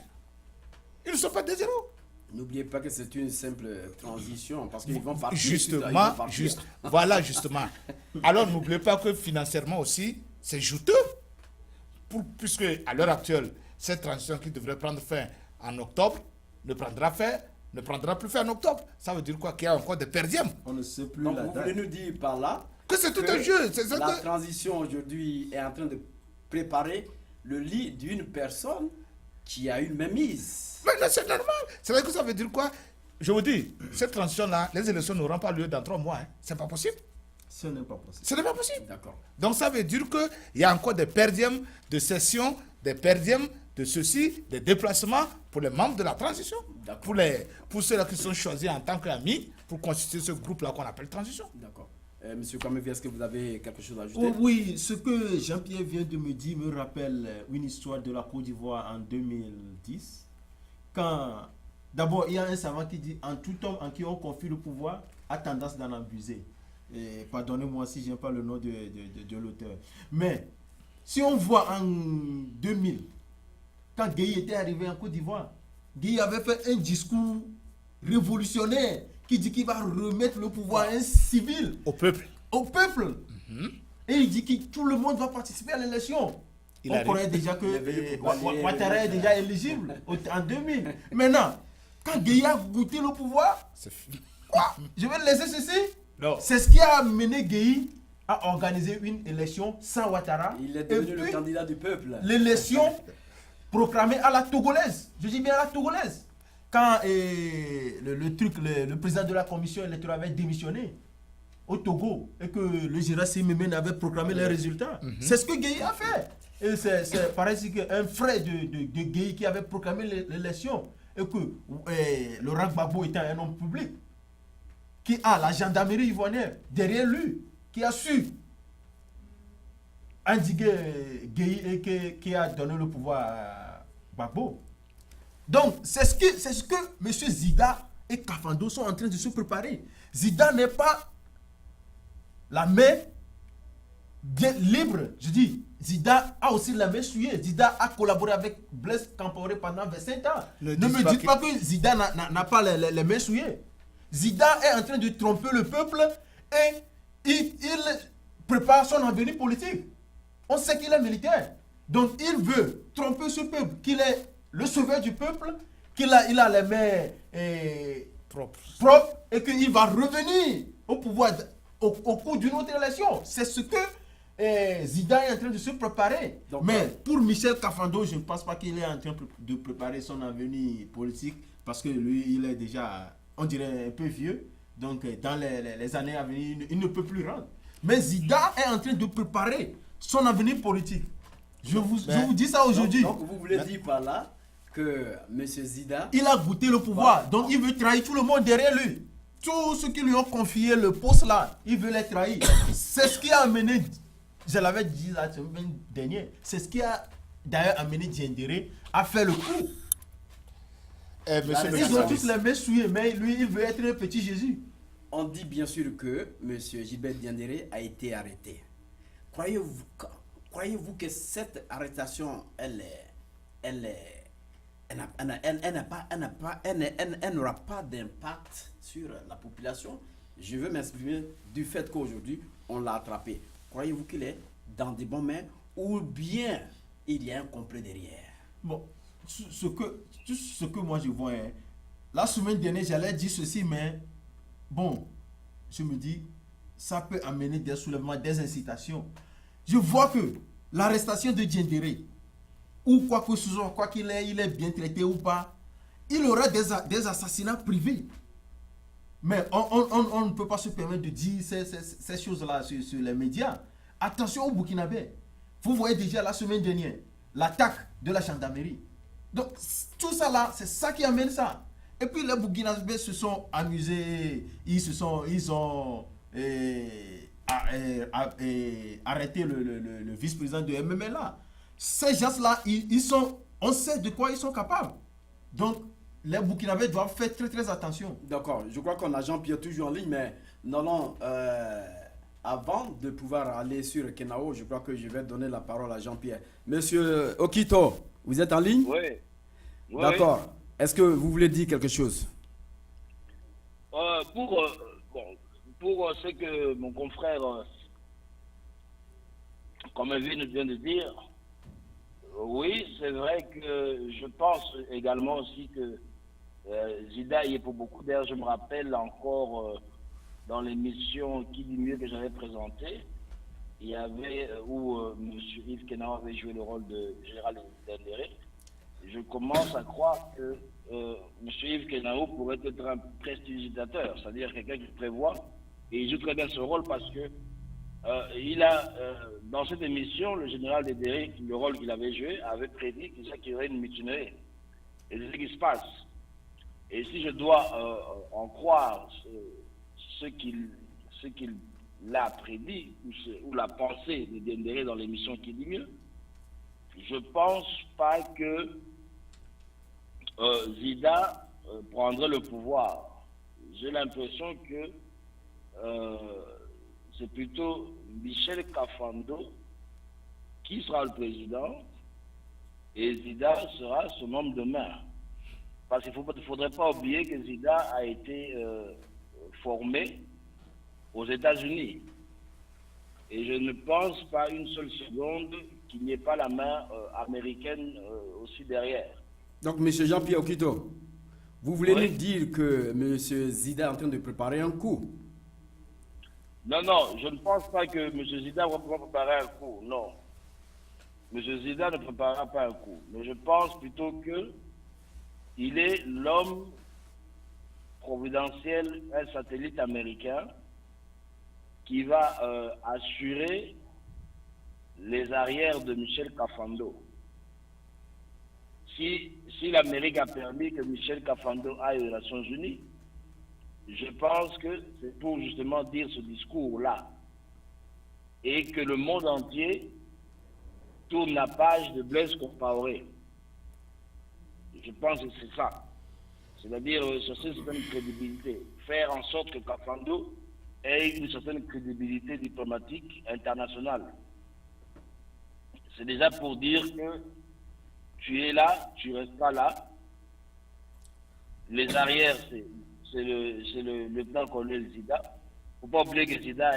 Speaker 3: Ils ne sont pas des héros.
Speaker 2: N'oubliez pas que c'est une simple transition parce qu'ils vont partir.
Speaker 3: Justement, voilà justement. Alors n'oubliez pas que financièrement aussi, c'est juteux. Puisque à l'heure actuelle, cette transition qui devrait prendre fin en octobre ne prendra plus fin en octobre. Ça veut dire quoi? Qu'il y a encore des perdièmes.
Speaker 4: On ne sait plus
Speaker 2: Donc
Speaker 4: la
Speaker 2: vous
Speaker 4: date.
Speaker 2: voulez nous dire par là
Speaker 3: Que c'est tout un jeu.
Speaker 2: la transition aujourd'hui est en train de préparer le lit d'une personne qui a une mainmise.
Speaker 3: Mais là, c'est normal. C'est-à-dire que ça veut dire quoi? Je vous dis, cette transition-là, les élections n'auront pas lieu dans 3 mois. Hein. C'est pas possible.
Speaker 4: Ce n'est pas possible.
Speaker 3: Ce n'est pas possible.
Speaker 2: D'accord.
Speaker 3: Donc ça veut dire qu'il y a encore des perdièmes de session, des perdièmes de ceci, des déplacements pour les membres de la transition. Pour ceux-là qui sont choisis en tant qu'amis pour constituer ce groupe-là qu'on appelle transition.
Speaker 2: D'accord. Monsieur Kamevi, est-ce que vous avez quelque chose à ajouter?
Speaker 4: Oh oui, ce que Jean-Pierre vient de me dire me rappelle une histoire de la Côte d'Ivoire en 2010. Quand, d'abord, il y a un savant qui dit « En tout homme en qui on confie le pouvoir a tendance d'en abuser ». Et pardonnez-moi si je n'ai pas le nom de l'auteur. Mais, si on voit en 2000, quand Gueye était arrivé en Côte d'Ivoire, Gueye avait fait un discours révolutionnaire qui dit qu'il va remettre le pouvoir à un civil.
Speaker 3: Au peuple.
Speaker 4: Au peuple. Et il dit que tout le monde va participer à l'élection. On connaît déjà que Ouattara est déjà éligible en 2000. Maintenant, quand Gueye a goûté le pouvoir, quoi? Je vais le laisser ceci. C'est ce qui a amené Gueye à organiser une élection sans Ouattara.
Speaker 2: Il est devenu le candidat du peuple.
Speaker 4: L'élection proclamée à la togolaise. Je dis bien à la togolaise. Quand le président de la commission électorale avait démissionné au Togo et que le Gérard Sémémène avait proclamé les résultats, c'est ce que Gueye a fait. Et c'est pareil qu'un frère de Gueye qui avait proclamé l'élection et que Laurent Gbagbo était un homme public, qui a la gendarmerie ivoirienne derrière lui, qui a su endiguer Gueye et qui a donné le pouvoir à Gbagbo. Donc, c'est ce que M. Zida et Kafando sont en train de se préparer. Zida n'est pas la main bien libre. Je dis, Zida a aussi la main souillée. Zida a collaboré avec Blaise Compaoré pendant 25 ans. Ne me dites pas que Zida n'a pas les mains souillées. Zida est en train de tromper le peuple et il prépare son avenir politique. On sait qu'il est militaire. Donc, il veut tromper ce peuple, qu'il est le sauveur du peuple, il a les mains propres et qu'il va revenir au pouvoir au cours d'une autre élection. C'est ce que Zida est en train de se préparer. Donc, mais pour Michel Kafando, je ne pense pas qu'il est en train de préparer son avenir politique parce que lui, il est déjà, on dirait, un peu vieux. Donc, dans les années à venir, il ne peut plus rendre. Mais Zida est en train de préparer son avenir politique. Je vous dis ça aujourd'hui.
Speaker 2: Donc, vous voulez dire par là que M. Zida...
Speaker 4: Il a goûté le pouvoir, donc il veut trahir tout le monde derrière lui. Tous ceux qui lui ont confié le poste là, il veut les trahir. C'est ce qui a amené, je l'avais dit la semaine dernière, c'est ce qui a d'ailleurs amené Diendéré à faire le coup. Ils ont tous les mains souillées, mais lui, il veut être un petit Jésus.
Speaker 2: On dit bien sûr que M. Gilbert Diendéré a été arrêté. Croyez-vous que cette arrestation, elle n'aura pas d'impact sur la population? Je veux m'exprimer du fait qu'aujourd'hui, on l'a attrapé. Croyez-vous qu'il est dans des bonnes mains ou bien il y a un complot derrière?
Speaker 4: Bon, ce que moi je vois, hein, la semaine dernière, j'allais dire ceci, mais bon, je me dis, ça peut amener des soulèvements, des incitations. Je vois que l'arrestation de Diendéré, ou quoi que ce soit, quoi qu'il est, il est bien traité ou pas, il aura des assassinats privés. Mais on ne peut pas se permettre de dire ces choses-là sur les médias. Attention aux Burkinabés. Vous voyez déjà la semaine dernière, l'attaque de la gendarmerie. Donc, tout ça là, c'est ça qui amène ça. Et puis les Burkinabés se sont amusés, ils ont arrêté le vice-président de MMLA. Ces gens-là, on sait de quoi ils sont capables. Donc, les Burkinabés doivent faire très très attention.
Speaker 2: D'accord, je crois qu'on a Jean-Pierre toujours en ligne, mais non, avant de pouvoir aller sur Kenao, je crois que je vais donner la parole à Jean-Pierre. Monsieur Okito, vous êtes en ligne?
Speaker 5: Oui.
Speaker 2: D'accord. Est-ce que vous voulez dire quelque chose?
Speaker 5: Pour ce que mon confrère, comme vient de dire, oui, c'est vrai que je pense également aussi que Zida y est pour beaucoup. D'ailleurs, je me rappelle encore dans l'émission Qui dit mieux que j'avais présentée, il y avait où M. Yves Kenao avait joué le rôle de général Diendéré. Je commence à croire que M. Yves Kenao pourrait être un prestidigitateur, c'est-à-dire quelqu'un qui prévoit, et il joue très bien ce rôle parce que il a, dans cette émission, le général Diendéré, le rôle qu'il avait joué, avait prédit qu'il y aurait une mutinerie. Et c'est ce qui se passe. Et si je dois en croire ce qu'il a prédit, ou la pensée de Diendéré dans l'émission Qui dit mieux, je pense pas que Zida prendrait le pouvoir. J'ai l'impression que c'est plutôt Michel Kafando qui sera le président et Zida sera son homme de main. Parce qu'il ne faudrait pas oublier que Zida a été formé aux États-Unis. Et je ne pense pas une seule seconde qu'il n'y ait pas la main américaine aussi derrière.
Speaker 2: Donc, M. Jean-Pierre Okito, vous voulez
Speaker 5: Oui.
Speaker 2: nous dire que M. Zida est en train de préparer un coup?
Speaker 5: Non, je ne pense pas que M. Zida va préparer un coup, non. M. Zida ne préparera pas un coup. Mais je pense plutôt que il est l'homme providentiel, un satellite américain, qui va assurer les arrières de Michel Kafando. Si l'Amérique a permis que Michel Kafando aille aux Nations Unies, je pense que c'est pour justement dire ce discours-là. Et que le monde entier tourne la page de Blaise Compaoré. Je pense que c'est ça. C'est-à-dire chercher une certaine crédibilité. Faire en sorte que Kafando ait une certaine crédibilité diplomatique internationale. C'est déjà pour dire que tu es là, tu resteras là. Les arrières, c'est le lieutenant-colonel Zida. Il ne faut pas oublier que Zida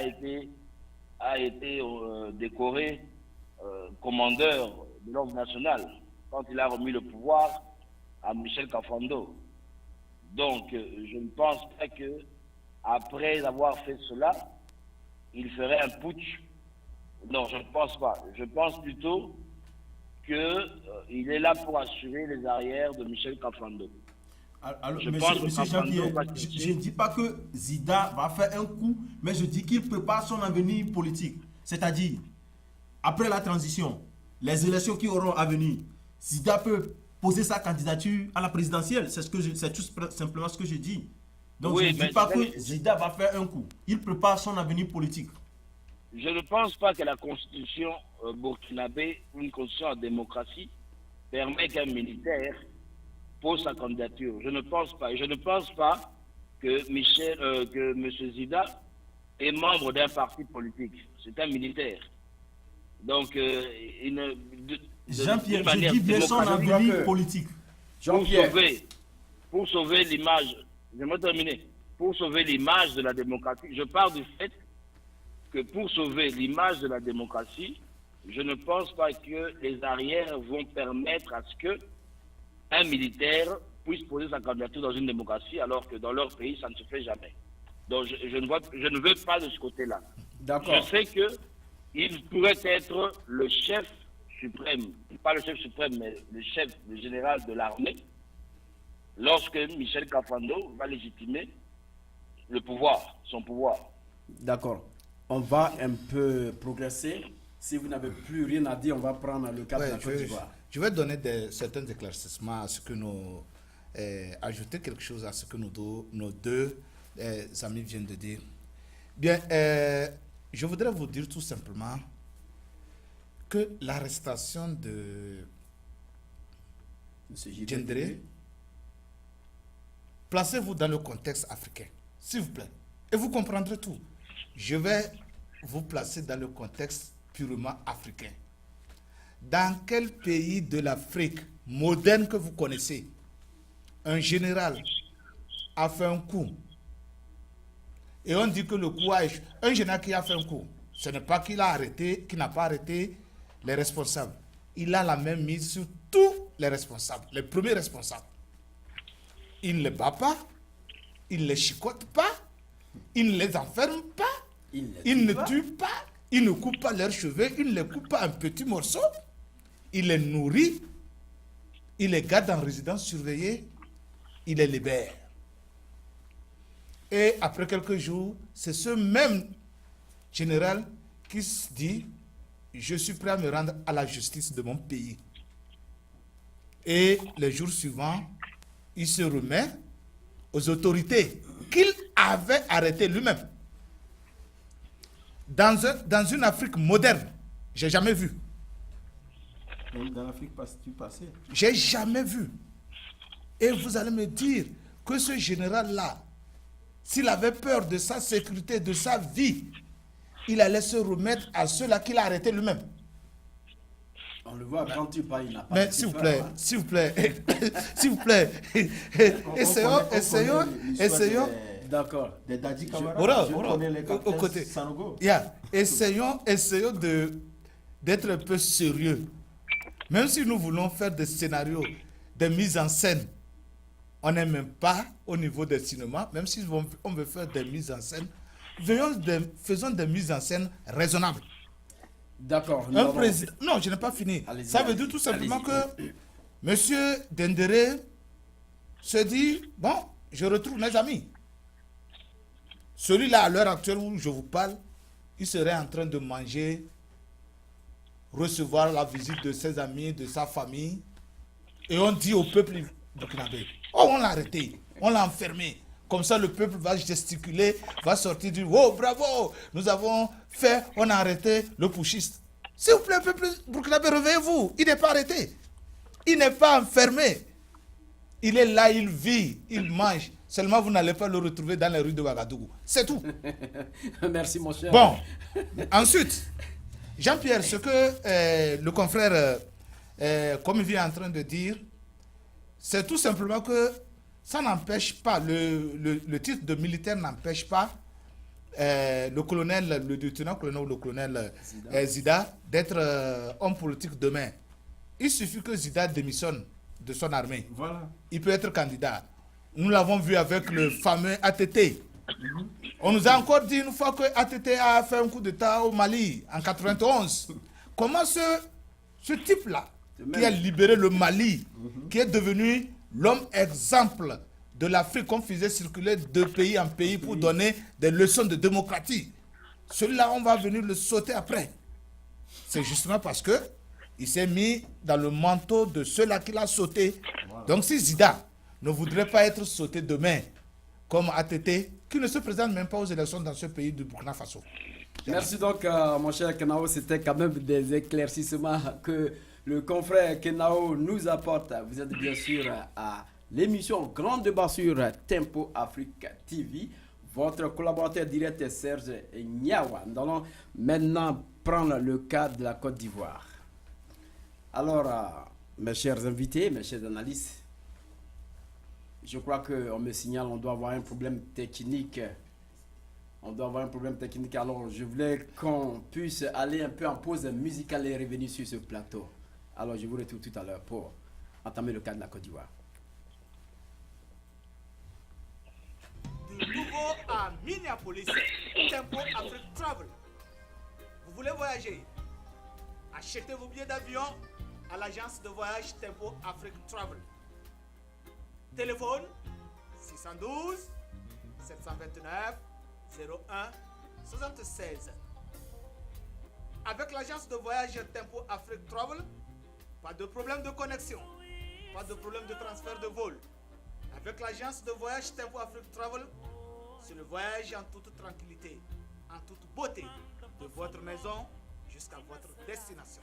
Speaker 5: a été décoré commandeur de l'ordre national quand il a remis le pouvoir à Michel Kafando. Donc, je ne pense pas que après avoir fait cela, il ferait un putsch. Non, je ne pense pas. Je pense plutôt qu'il est là pour assurer les arrières de Michel Kafando.
Speaker 4: Alors,
Speaker 5: Je
Speaker 4: monsieur
Speaker 5: pense que
Speaker 4: Jean-Pierre,
Speaker 5: Kafando
Speaker 4: je ne dis pas que Zida va faire un coup, mais je dis qu'il prépare son avenir politique. C'est-à-dire, après la transition, les élections qui auront à venir, Zida peut poser sa candidature à la présidentielle. C'est tout simplement ce que je dis. Donc,
Speaker 5: Oui,
Speaker 4: je ne
Speaker 5: mais
Speaker 4: dis pas
Speaker 5: c'est-
Speaker 4: que Zida va faire un coup. Il prépare son avenir politique.
Speaker 5: Je ne pense pas que la constitution burkinabé, une constitution en démocratie, permet qu'un militaire pose sa candidature. Je ne pense pas. Et je ne pense pas que M. Zida est membre d'un parti politique. C'est un militaire. Donc,
Speaker 4: Jean-Pierre,
Speaker 5: d'une
Speaker 4: je
Speaker 5: manière
Speaker 4: dis bien son
Speaker 5: démocratique,
Speaker 4: avenir politique.
Speaker 2: Jean-Pierre,
Speaker 5: pour sauver l'image, j'aimerais terminer, pour sauver l'image de la démocratie, je pars du fait que pour sauver l'image de la démocratie, je ne pense pas que les arrières vont permettre à ce que un militaire puisse poser sa candidature dans une démocratie alors que dans leur pays, ça ne se fait jamais. Donc je ne veux pas de ce côté-là.
Speaker 2: D'accord.
Speaker 5: Je sais qu'il pourrait être le chef suprême, pas le chef suprême, mais le général de l'armée, lorsque Michel Kafando va légitimer le pouvoir, son pouvoir.
Speaker 2: D'accord. On va un peu progresser. Si vous n'avez plus rien à dire, on va prendre le cas de la Côte d'Ivoire.
Speaker 3: Je vais donner certains éclaircissements à ce que nous... ajouter quelque chose à ce que nos deux amis viennent de dire. Bien, je voudrais vous dire tout simplement que l'arrestation de Diendéré, placez-vous dans le contexte africain, s'il vous plaît, et vous comprendrez tout. Je vais vous placer dans le contexte purement africain. Dans quel pays de l'Afrique moderne que vous connaissez, un général a fait un coup et on dit que le coup a échoué? Un général qui a fait un coup, ce n'est pas qu'il a arrêté, qu'il n'a pas arrêté les responsables. Il a la main mise sur tous les responsables, les premiers responsables. Il ne les bat pas, il ne les chicote pas, il ne les enferme pas, il ne tue pas, il ne coupe pas leurs cheveux, il ne les coupe pas en petits morceaux, il les nourrit, il les garde en résidence surveillée, il les libère. Et après quelques jours, c'est ce même général qui se dit « Je suis prêt à me rendre à la justice de mon pays ». Et les jours suivants, il se remet aux autorités qu'il avait arrêtées lui-même. Dans une Afrique moderne, j'ai jamais vu.
Speaker 4: Dans l'Afrique passée.
Speaker 3: J'ai jamais vu. Et vous allez me dire que ce général-là, s'il avait peur de sa sécurité, de sa vie, il allait se remettre à ceux-là qu'il a arrêtés lui-même.
Speaker 2: On le voit quand tu parles, il n'a pas.
Speaker 3: Mais s'il vous plaît, s'il vous plaît, s'il vous plaît, essayons.
Speaker 2: D'accord.
Speaker 4: Des Dadji Camara, je connais les
Speaker 3: au côté.
Speaker 4: Sanogo.
Speaker 3: Yeah. Essayons d'être un peu sérieux. Même si nous voulons faire des scénarios, des mises en scène, on n'est même pas au niveau des cinémas, même si on veut faire des mises en scène, faisons des mises en scène raisonnables.
Speaker 2: D'accord.
Speaker 3: Non, je n'ai pas fini. Ça veut dire tout simplement que M. Diendéré se dit, bon, je retrouve mes amis. Celui-là, à l'heure actuelle où je vous parle, il serait en train de manger, recevoir la visite de ses amis, de sa famille. Et on dit au peuple burkinabé, oh, on l'a arrêté, on l'a enfermé. Comme ça, le peuple va gesticuler, va sortir du « Oh, bravo, nous avons fait, on a arrêté le putschiste ». S'il vous plaît, peuple burkinabé, réveillez-vous. Il n'est pas arrêté. Il n'est pas enfermé. Il est là, il vit, il mange. Seulement, vous n'allez pas le retrouver dans les rues de Ouagadougou. C'est tout.
Speaker 2: Merci, mon cher.
Speaker 3: Bon, ensuite, Jean-Pierre, ce que le confrère, comme il vient en train de dire, c'est tout simplement que ça n'empêche pas, le titre de militaire n'empêche pas le colonel, le lieutenant-colonel ou le colonel Zida d'être homme politique demain. Il suffit que Zida démissionne de son armée.
Speaker 4: Voilà.
Speaker 3: Il peut être candidat. Nous l'avons vu avec le fameux ATT. On nous a encore dit une fois que ATT a fait un coup d'État au Mali en 91. Comment ce type-là, qui a libéré le Mali, qui est devenu l'homme exemple de l'Afrique, qu'on faisait circuler de pays en pays pour donner des leçons de démocratie, celui-là, on va venir le sauter après. C'est justement parce que il s'est mis dans le manteau de ceux-là qui l'a sauté. Voilà. Donc si Zida ne voudrait pas être sauté demain, comme ATT, qui ne se présente même pas aux élections dans ce pays du Burkina Faso.
Speaker 2: Merci donc, mon cher Kenao. C'était quand même des éclaircissements que le confrère Kenao nous apporte. Vous êtes bien sûr à l'émission Grand Débat sur Tempo Afrique TV. Votre collaborateur direct est Serge Niawa. Nous allons maintenant prendre le cas de la Côte d'Ivoire. Alors, mes chers invités, mes chers analystes, je crois qu'on me signale qu'on doit avoir un problème technique. On doit avoir un problème technique. Alors, je voulais qu'on puisse aller un peu en pause musicale et revenir sur ce plateau. Alors, je vous retrouve tout à l'heure pour entamer le cas de la Côte d'Ivoire.
Speaker 6: à Minneapolis, Tempo Afrique Travel. Vous voulez voyager? Achetez vos billets d'avion à l'agence de voyage Tempo Afrique Travel. Téléphone 612 729 01 76. Avec l'agence de voyage Tempo Afrique Travel, pas de problème de connexion, pas de problème de transfert de vol. Avec l'agence de voyage Tempo Afrique Travel, c'est le voyage en toute tranquillité, en toute beauté, de votre maison jusqu'à votre destination.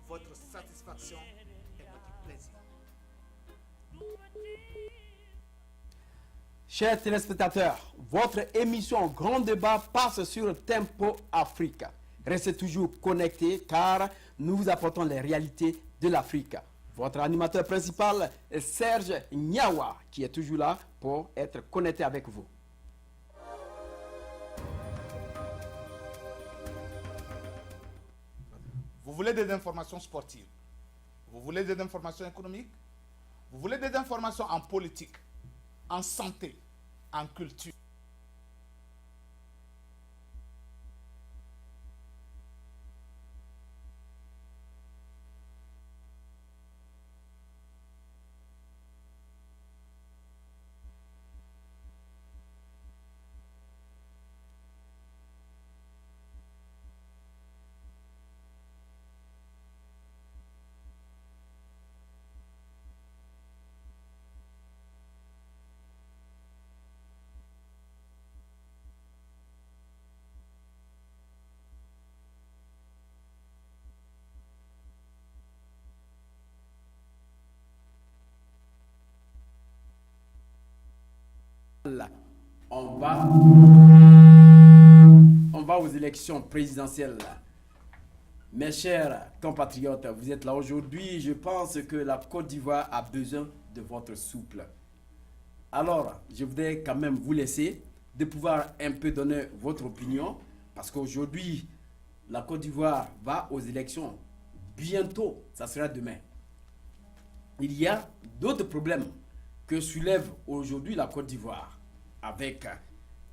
Speaker 6: Votre satisfaction est notre plaisir.
Speaker 2: Chers téléspectateurs, votre émission Grand Débat passe sur Tempo Africa. Restez toujours connectés car nous vous apportons les réalités de l'Afrique. Votre animateur principal est Serge Nyawa qui est toujours là pour être connecté avec vous.
Speaker 3: Vous voulez des informations sportives, vous voulez des informations économiques, vous voulez des informations en politique, en santé, en culture.
Speaker 2: On va aux élections présidentielles. Mes chers compatriotes, vous êtes là aujourd'hui. Je pense que la Côte d'Ivoire a besoin de votre souple. Alors, je voudrais quand même vous laisser de pouvoir un peu donner votre opinion parce qu'aujourd'hui, la Côte d'Ivoire va aux élections. Bientôt, ça sera demain. Il y a d'autres problèmes que soulève aujourd'hui la Côte d'Ivoire avec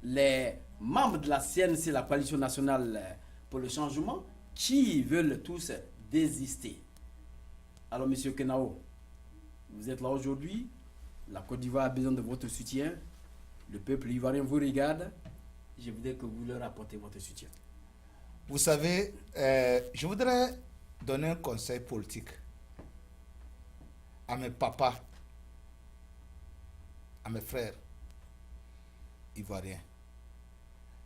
Speaker 2: les membres de la CNC, la coalition nationale pour le changement, qui veulent tous désister. Alors, monsieur Kenao, vous êtes là aujourd'hui, la Côte d'Ivoire a besoin de votre soutien, le peuple ivoirien vous regarde, je voudrais que vous leur apportez votre soutien.
Speaker 3: Vous savez, je voudrais donner un conseil politique à mes papas, à mes frères ivoiriens.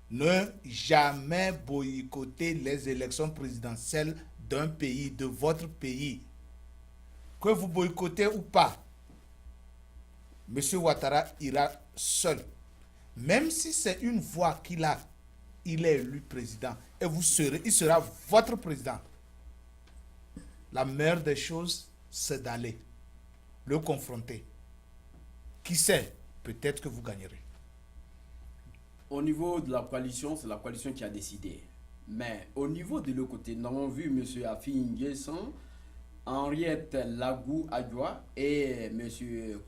Speaker 3: Ne jamais boycotter les élections présidentielles d'un pays, de votre pays. Que vous boycottez ou pas, M. Ouattara ira seul. Même si c'est une voix qu'il a, il est élu président. Et il sera votre président. La meilleure des choses, c'est d'aller le confronter. Qui sait, peut-être que vous gagnerez.
Speaker 2: Au niveau de la coalition, c'est la coalition qui a décidé. Mais au niveau de l'autre côté, nous avons vu M. Afi Nguessan, Henriette Lagou Adjoa et M.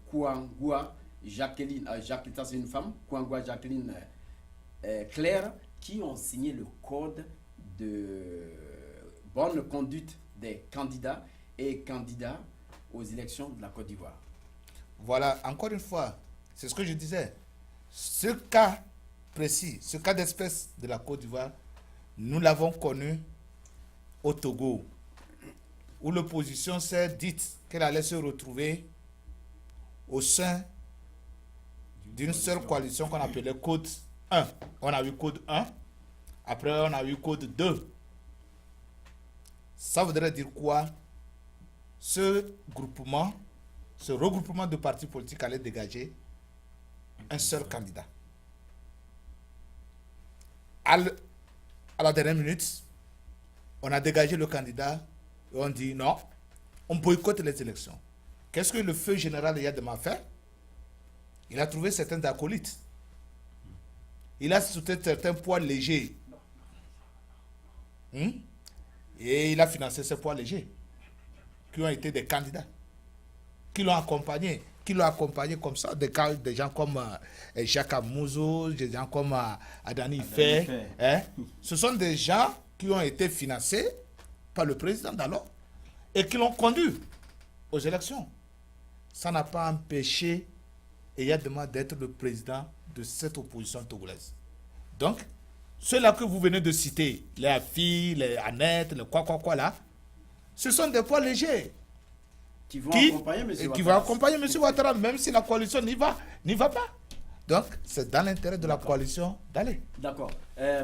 Speaker 2: Kouangua Jacqueline, Jacqueline, c'est une femme, Kouangua Jacqueline Claire, qui ont signé le code de bonne conduite des candidats et candidats aux élections de la Côte d'Ivoire.
Speaker 3: Voilà, encore une fois, c'est ce que je disais. Ce cas précis, ce cas d'espèce de la Côte d'Ivoire, nous l'avons connu au Togo, où l'opposition s'est dite qu'elle allait se retrouver au sein d'une seule coalition qu'on appelait Code 1. On a eu Code 1, après on a eu Code 2. Ça voudrait dire quoi? Ce regroupement de partis politiques allait dégager un seul candidat. À la dernière minute, on a dégagé le candidat et on dit non, on boycotte les élections. Qu'est-ce que le feu général Yadema fait? Il a trouvé certains acolytes. Il a soutenu certains poids légers. Et il a financé ces poids légers qui ont été des candidats, qui l'ont accompagné, qui l'ont accompagné comme ça, des gens comme Jacques Amouzo, des gens comme Adani Faye. Hein? Ce sont des gens qui ont été financés par le président d'alors et qui l'ont conduit aux élections. Ça n'a pas empêché Eyadema d'être le président de cette opposition togolaise. Donc, ceux-là que vous venez de citer, les Afi, les Annette, les quoi là, ce sont des poids légers
Speaker 2: qui vont accompagner M.
Speaker 3: Ouattara, même si la coalition n'y va pas. Donc, c'est dans l'intérêt de la coalition d'aller.
Speaker 2: D'accord.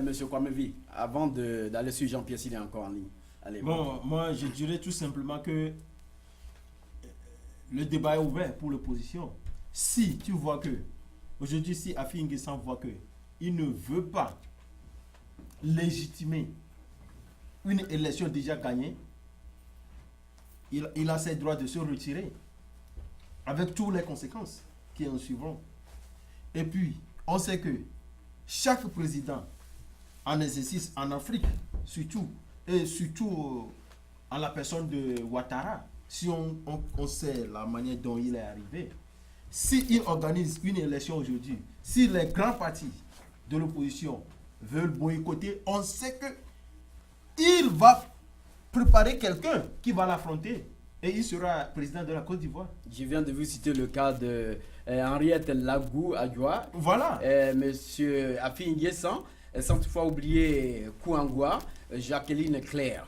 Speaker 2: Monsieur Kwamevi, avant d'aller sur Jean-Pierre s'il est encore en ligne. Allez,
Speaker 4: bon, moi, je dirais tout simplement que le débat est ouvert pour l'opposition. Si tu vois que, aujourd'hui, si Afi N'Guessan voit que il ne veut pas légitimer une élection déjà gagnée, il a ses droits de se retirer avec toutes les conséquences qui en suivront. Et puis, on sait que chaque président en exercice en Afrique, surtout, et surtout en la personne de Ouattara, si on sait la manière dont il est arrivé, s'il organise une élection aujourd'hui, si les grands partis de l'opposition veulent boycotter, on sait que il va préparer quelqu'un qui va l'affronter et il sera président de la Côte d'Ivoire.
Speaker 2: Je viens de vous citer le cas de Henriette Lagou Adjoa.
Speaker 4: Voilà.
Speaker 2: Monsieur Afi N'Guessan, sans toutefois oublier Kouangwa, Jacqueline Claire.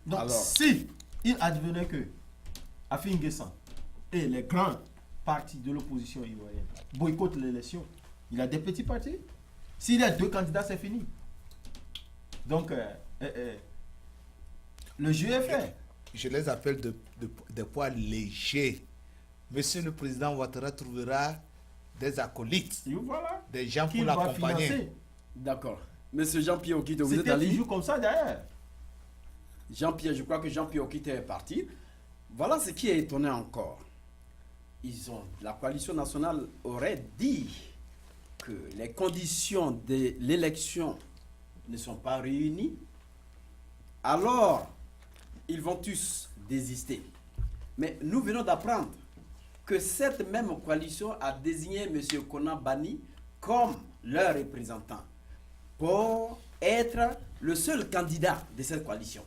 Speaker 4: Donc, si il advenait que Afi N'Guessan et les grands partis de l'opposition ivoirienne boycottent l'élection, il a des petits partis. S'il y a 2 candidats, c'est fini. Donc, le jeu est fait.
Speaker 3: Je les appelle des poids légers. Monsieur le président Ouattara trouvera des acolytes,
Speaker 4: voilà,
Speaker 3: des gens pour l'accompagner.
Speaker 2: D'accord. Monsieur Jean-Pierre Okito, vous êtes en
Speaker 4: C'était
Speaker 2: ligne.
Speaker 4: toujours comme ça d'ailleurs.
Speaker 2: Jean-Pierre, je crois que Jean-Pierre Okito est parti. Voilà ce qui est étonnant encore. La coalition nationale aurait dit que les conditions de l'élection ne sont pas réunies. Alors, ils vont tous désister. Mais nous venons d'apprendre que cette même coalition a désigné M. Konan Bani comme leur représentant pour être le seul candidat de cette coalition.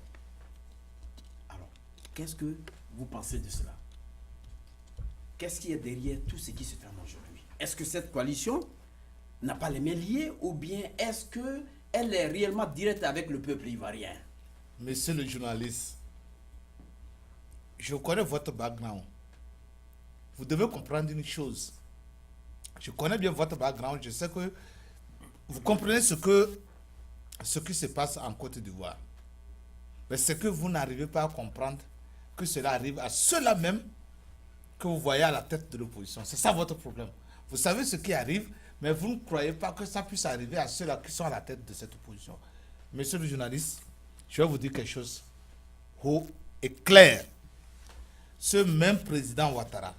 Speaker 2: Alors, qu'est-ce que vous pensez de cela? Qu'est-ce qui est derrière tout ce qui se trame aujourd'hui? Est-ce que cette coalition n'a pas les mains liées ou bien est-ce qu'elle est réellement directe avec le peuple ivoirien?
Speaker 3: Monsieur le journaliste, je connais votre background. Vous devez comprendre une chose. Je connais bien votre background. Je sais que vous comprenez ce qui se passe en Côte d'Ivoire. Mais ce que vous n'arrivez pas à comprendre, que cela arrive à ceux-là même que vous voyez à la tête de l'opposition. C'est ça votre problème. Vous savez ce qui arrive, mais vous ne croyez pas que ça puisse arriver à ceux-là qui sont à la tête de cette opposition. Monsieur le journaliste, je vais vous dire quelque chose haut et clair. Ce même président Ouattara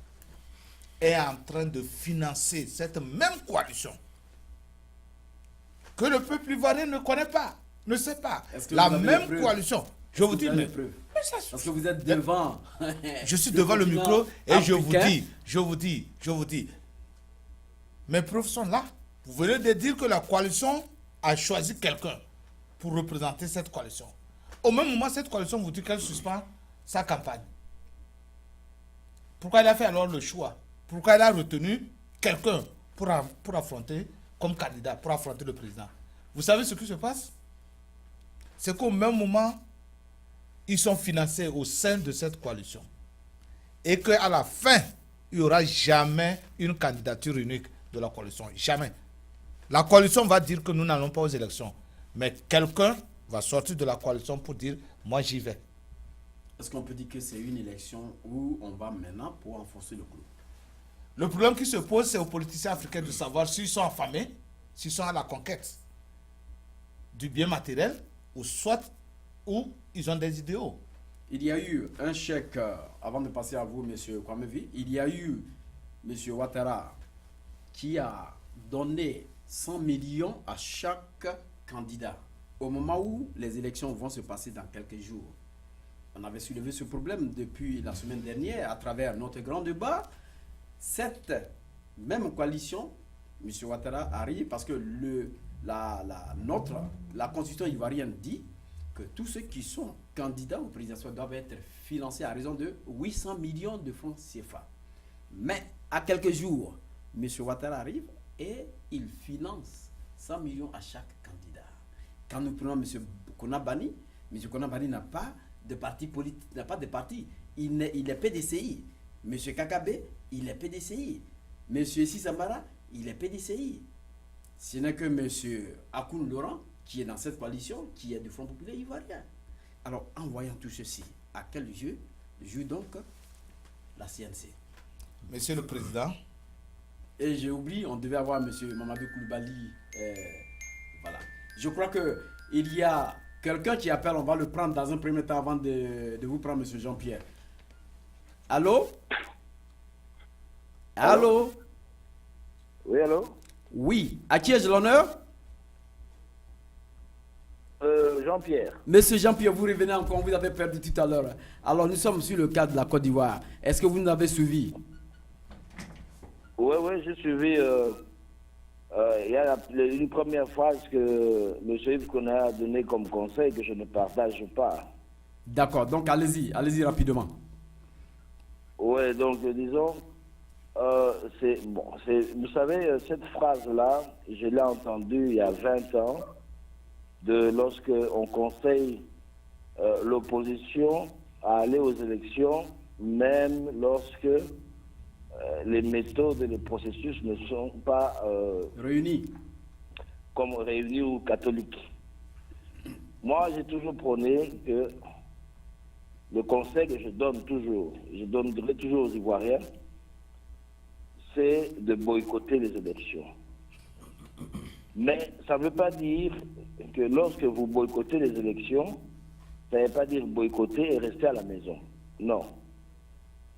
Speaker 3: est en train de financer cette même coalition que le peuple ivoirien ne connaît pas, ne sait pas. La même coalition. Je vous dis, mais
Speaker 2: parce que vous êtes devant.
Speaker 3: Je suis devant le micro et je vous dis, mes preuves sont là. Vous venez de dire que la coalition a choisi quelqu'un pour représenter cette coalition. Au même moment, cette coalition vous dit qu'elle suspend sa campagne. Pourquoi elle a fait alors le choix? Pourquoi elle a retenu quelqu'un pour affronter comme candidat, pour affronter le président? Vous savez ce qui se passe? C'est qu'au même moment, ils sont financés au sein de cette coalition. Et qu'à la fin, il n'y aura jamais une candidature unique de la coalition. Jamais. La coalition va dire que nous n'allons pas aux élections. Mais quelqu'un va sortir de la coalition pour dire, moi j'y vais.
Speaker 2: Est-ce qu'on peut dire que c'est une élection où on va maintenant pour enfoncer le clou?
Speaker 3: Le problème qui se pose, c'est aux politiciens africains de savoir s'ils sont affamés, s'ils sont à la conquête du bien matériel, ou soit où ils ont des idéaux.
Speaker 2: Il y a eu un chèque, avant de passer à vous, M. Kwamevi, il y a eu M. Ouattara qui a donné 100 millions à chaque candidat. Au moment où les élections vont se passer dans quelques jours. On avait soulevé ce problème depuis la semaine dernière à travers notre grand débat. cette même coalition, M. Ouattara arrive parce que la constitution ivoirienne dit que tous ceux qui sont candidats au présidentiel doivent être financés à raison de 800 millions de francs CFA. Mais à quelques jours, M. Ouattara arrive et il finance 100 millions à chaque candidat. Quand nous prenons M. Konabani, M. Konabani n'a pas de parti politique, n'a pas de parti. Il est PDCI. M. Kakabe, il est PDCI. M. Sisambara, il est PDCI. Ce n'est que M. Akoun Laurent qui est dans cette coalition, qui est du Front populaire ivoirien. Alors, en voyant tout ceci, à quel jeu joue donc la CNC?
Speaker 3: Monsieur le Président.
Speaker 2: Et j'ai oublié, on devait avoir M. Mamadou Koulibaly. Voilà. Je crois qu'il y a quelqu'un qui appelle, on va le prendre dans un premier temps avant de vous prendre M. Jean-Pierre. Allô? Allô?
Speaker 5: Oui, allô?
Speaker 2: Oui. À qui ai-je l'honneur?
Speaker 5: Jean-Pierre.
Speaker 2: Monsieur Jean-Pierre, vous revenez encore, vous avez perdu tout à l'heure. Alors, nous sommes sur le cas de la Côte d'Ivoire. Est-ce que vous nous avez suivi?
Speaker 5: Oui, j'ai suivi. Il y a une première phrase que M. Yves Koné a donnée comme conseil que je ne partage pas.
Speaker 2: D'accord, donc allez-y rapidement.
Speaker 5: Oui, donc disons, vous savez, cette phrase-là, je l'ai entendue il y a 20 ans, lorsque on conseille l'opposition à aller aux élections, même lorsque les méthodes et les processus ne sont pas
Speaker 2: réunis
Speaker 5: ou catholiques. Moi, j'ai toujours prôné que le conseil que je donnerai toujours aux Ivoiriens, c'est de boycotter les élections. Mais ça ne veut pas dire que lorsque vous boycottez les élections, ça ne veut pas dire boycotter et rester à la maison. Non.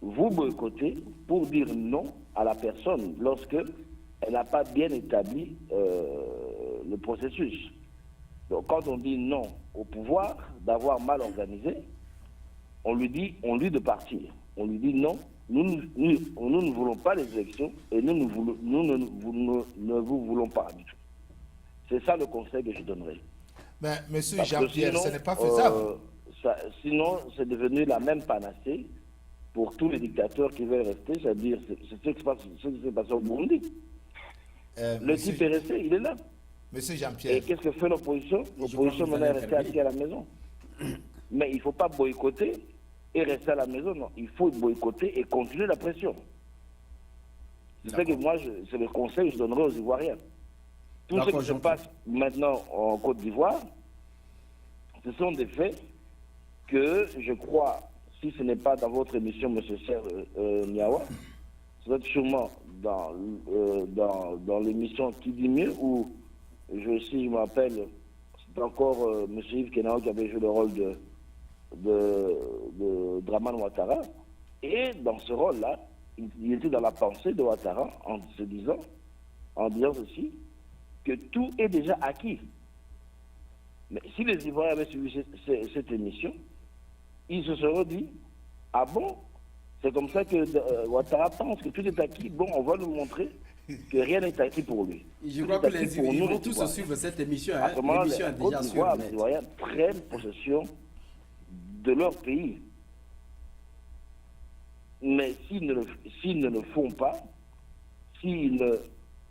Speaker 5: Vous boycottez pour dire non à la personne lorsque elle n'a pas bien établi le processus. Donc quand on dit non au pouvoir d'avoir mal organisé, on lui dit de partir. On lui dit non, nous ne voulons pas les élections et nous ne vous voulons pas du tout. C'est ça le conseil que je donnerai.
Speaker 3: Mais monsieur Jean-Pierre, ce n'est pas faisable.
Speaker 5: Sinon, c'est devenu la même panacée pour tous les dictateurs qui veulent rester, c'est-à-dire c'est ce qui se passe au Burundi. Le type est resté, il est là.
Speaker 3: Monsieur Jean-Pierre.
Speaker 5: Et qu'est-ce que fait l'opposition? L'opposition maintenant est restée assis à la maison. Mais il ne faut pas boycotter et rester à la maison, non. Il faut boycotter et continuer la pression. C'est ça que moi, c'est le conseil que je donnerai aux Ivoiriens. Tout ce qui se passe maintenant en Côte d'Ivoire, ce sont des faits que je crois, si ce n'est pas dans votre émission, M. Serre Niawa, ce doit être sûrement dans l'émission Qui dit mieux, où je m'appelle, c'est encore M. Yves Kenao qui avait joué le rôle de Draman Ouattara. Et dans ce rôle-là, il était dans la pensée de Ouattara en disant ceci, que tout est déjà acquis. Mais si les Ivoiriens avaient suivi cette émission, ils se seraient dit, ah bon, c'est comme ça que Ouattara pense que tout est acquis, bon, on va nous montrer que rien n'est acquis pour lui.
Speaker 2: Je crois que les Ivoiriens vont tous suivre cette émission. L'émission est déjà sur
Speaker 5: les Ivoiriens prennent possession de leur pays. Mais s'ils ne le font pas, si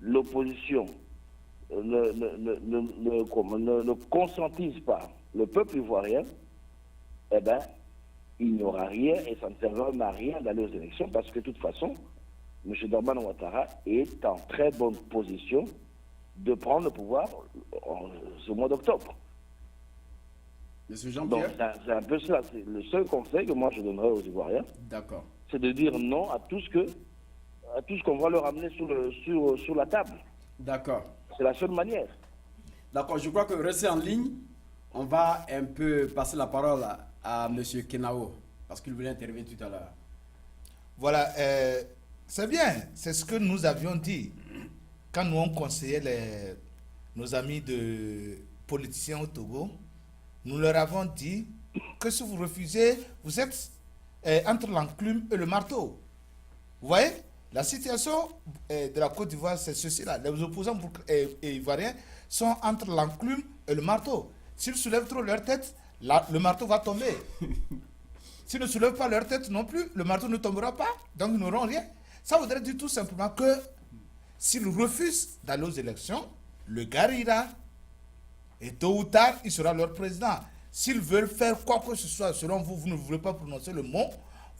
Speaker 5: l'opposition ne consentisse pas le peuple ivoirien, eh bien, il n'y aura rien et ça ne servira à rien d'aller aux élections parce que de toute façon, M. Draman Ouattara est en très bonne position de prendre le pouvoir ce mois d'octobre.
Speaker 2: Monsieur Jean-Pierre.
Speaker 5: Donc, c'est un peu cela. C'est le seul conseil que moi je donnerais aux Ivoiriens.
Speaker 2: D'accord.
Speaker 5: C'est de dire non à tout ce qu'on va leur amener sur la table.
Speaker 2: D'accord.
Speaker 5: C'est la seule manière.
Speaker 2: D'accord, je crois que restez en ligne. On va un peu passer la parole à M. Kenao, parce qu'il voulait intervenir tout à l'heure.
Speaker 3: Voilà, c'est bien, c'est ce que nous avions dit quand nous on conseillait nos amis de politiciens au Togo. Nous leur avons dit que si vous refusez, vous êtes entre l'enclume et le marteau. Vous voyez, La situation de la Côte d'Ivoire, c'est ceci-là. Les opposants ivoiriens sont entre l'enclume et le marteau. S'ils soulèvent trop leur tête, le marteau va tomber. S'ils ne soulèvent pas leur tête non plus, le marteau ne tombera pas. Donc ils n'auront rien. Ça voudrait dire tout simplement que s'ils refusent d'aller aux élections, le gars ira. Et tôt ou tard, il sera leur président. S'ils veulent faire quoi que ce soit, selon vous, vous ne voulez pas prononcer le mot,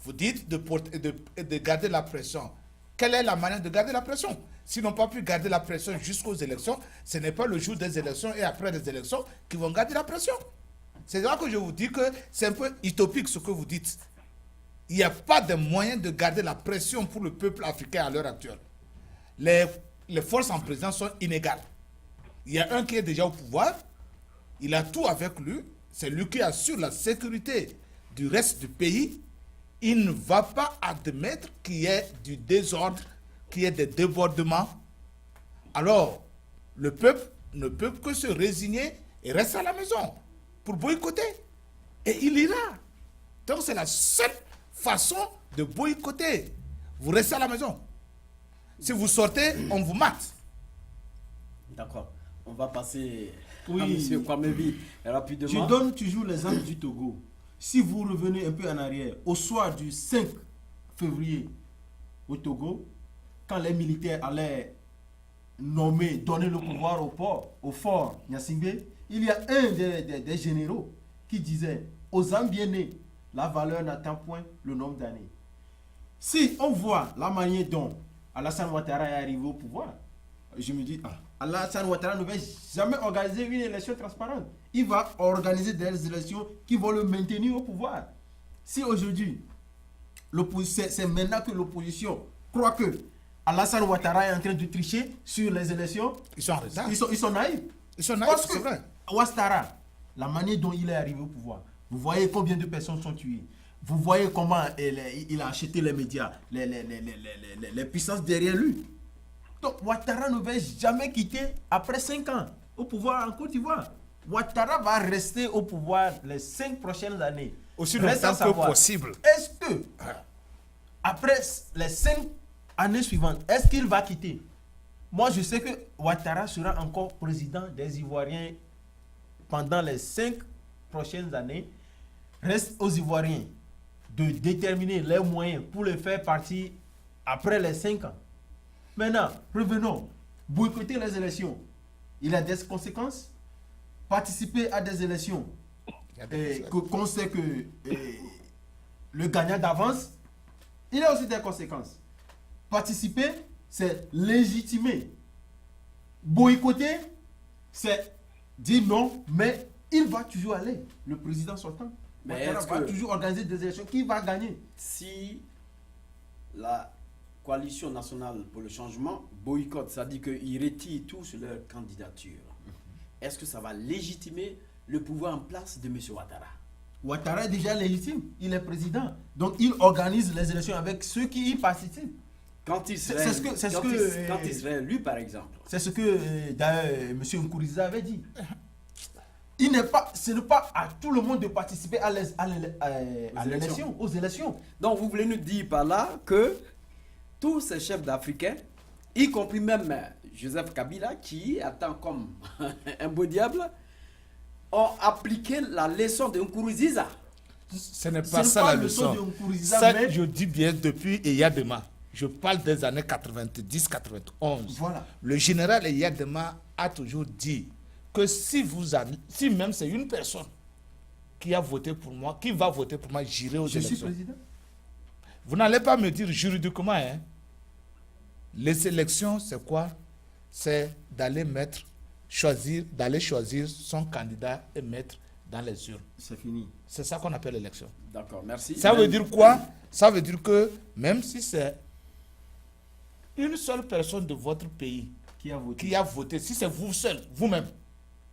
Speaker 3: vous dites de garder la pression. Quelle est la manière de garder la pression? S'ils n'ont pas pu garder la pression jusqu'aux élections, ce n'est pas le jour des élections et après les élections qu'ils vont garder la pression. C'est là que je vous dis que c'est un peu utopique ce que vous dites. Il n'y a pas de moyen de garder la pression pour le peuple africain à l'heure actuelle. Les forces en présence sont inégales. Il y a un qui est déjà au pouvoir, il a tout avec lui, c'est lui qui assure la sécurité du reste du pays. Il ne va pas admettre qu'il y ait du désordre, qu'il y ait des débordements. Alors, le peuple ne peut que se résigner et rester à la maison pour boycotter. Et il ira. Donc, c'est la seule façon de boycotter. Vous restez à la maison. Si vous sortez, on vous mate.
Speaker 2: D'accord. On va passer
Speaker 4: Oui.
Speaker 2: à M. Kwamebi rapidement.
Speaker 4: Je donne toujours l'exemple du Togo. Si vous revenez un peu en arrière, au soir du 5 février au Togo, quand les militaires allaient donner le pouvoir au fort Nyasingbe, il y a un des généraux qui disait aux Zambiennes, la valeur n'atteint point le nombre d'années. Si on voit la manière dont Alassane Ouattara est arrivé au pouvoir, je me dis, Alassane Ouattara ne va jamais organiser une élection transparente. Il va organiser des élections qui vont le maintenir au pouvoir. Si aujourd'hui, c'est maintenant que l'opposition croit que Alassane Ouattara est en train de tricher sur les élections,
Speaker 3: Ils sont en retard.
Speaker 4: ils sont naïfs.
Speaker 3: Ils sont naïfs,
Speaker 4: Parce
Speaker 3: c'est
Speaker 4: que
Speaker 3: vrai.
Speaker 4: Ouattara, la manière dont il est arrivé au pouvoir, vous voyez combien de personnes sont tuées. Vous voyez comment il a acheté les médias, les puissances derrière lui. Donc Ouattara ne va jamais quitter après 5 ans au pouvoir en Côte d'Ivoire. Ouattara va rester au pouvoir les 5 prochaines années.
Speaker 3: Aussi
Speaker 4: Reste à
Speaker 3: longtemps que
Speaker 4: savoir,
Speaker 3: possible.
Speaker 4: Est-ce que, après les 5 années suivantes, est-ce qu'il va quitter? Moi, je sais que Ouattara sera encore président des Ivoiriens pendant les 5 prochaines années. Reste aux Ivoiriens de déterminer les moyens pour les faire partir après les 5 ans. Maintenant, revenons. Boycotter les élections, il a des conséquences. Participer à des élections, qu'on sait que le gagnant d'avance, il a aussi des conséquences. Participer, c'est légitimer. Boycotter, c'est dire non, mais il va toujours aller. Le président sortant va toujours organiser des élections. Qui va gagner?
Speaker 2: Si la coalition nationale pour le changement boycotte, c'est-à-dire qu'ils retirent tous leur candidature, est-ce que ça va légitimer le pouvoir en place de M. Ouattara?
Speaker 4: Ouattara est déjà légitime, il est président. Donc il organise les élections avec ceux qui y participent.
Speaker 2: Quand il serait élu, par exemple.
Speaker 4: C'est ce que d'ailleurs M. Nkouriza avait dit. Ce n'est pas à tout le monde de participer à l'élection, aux élections.
Speaker 2: Donc vous voulez nous dire par là que tous ces chefs d'Africains, y compris même Joseph Kabila, qui attend comme un beau diable, ont appliqué la leçon de Nkurunziza.
Speaker 3: Ce n'est pas ça la leçon. Ça, je dis bien depuis Eyadema. Je parle des années 90-91.
Speaker 4: Voilà.
Speaker 3: Le général Eyadema a toujours dit que si même c'est une personne qui a voté pour moi, qui va voter pour moi, j'irai aux élections.
Speaker 4: Je suis président.
Speaker 3: Vous n'allez pas me dire juridiquement, hein. Les élections, c'est quoi? C'est d'aller choisir son candidat et mettre dans les urnes.
Speaker 4: C'est fini.
Speaker 3: C'est ça qu'on appelle l'élection.
Speaker 2: D'accord, merci.
Speaker 3: Ça veut dire quoi? Ça veut dire que même si c'est une seule personne de votre pays qui a voté, si c'est vous seul, vous-même,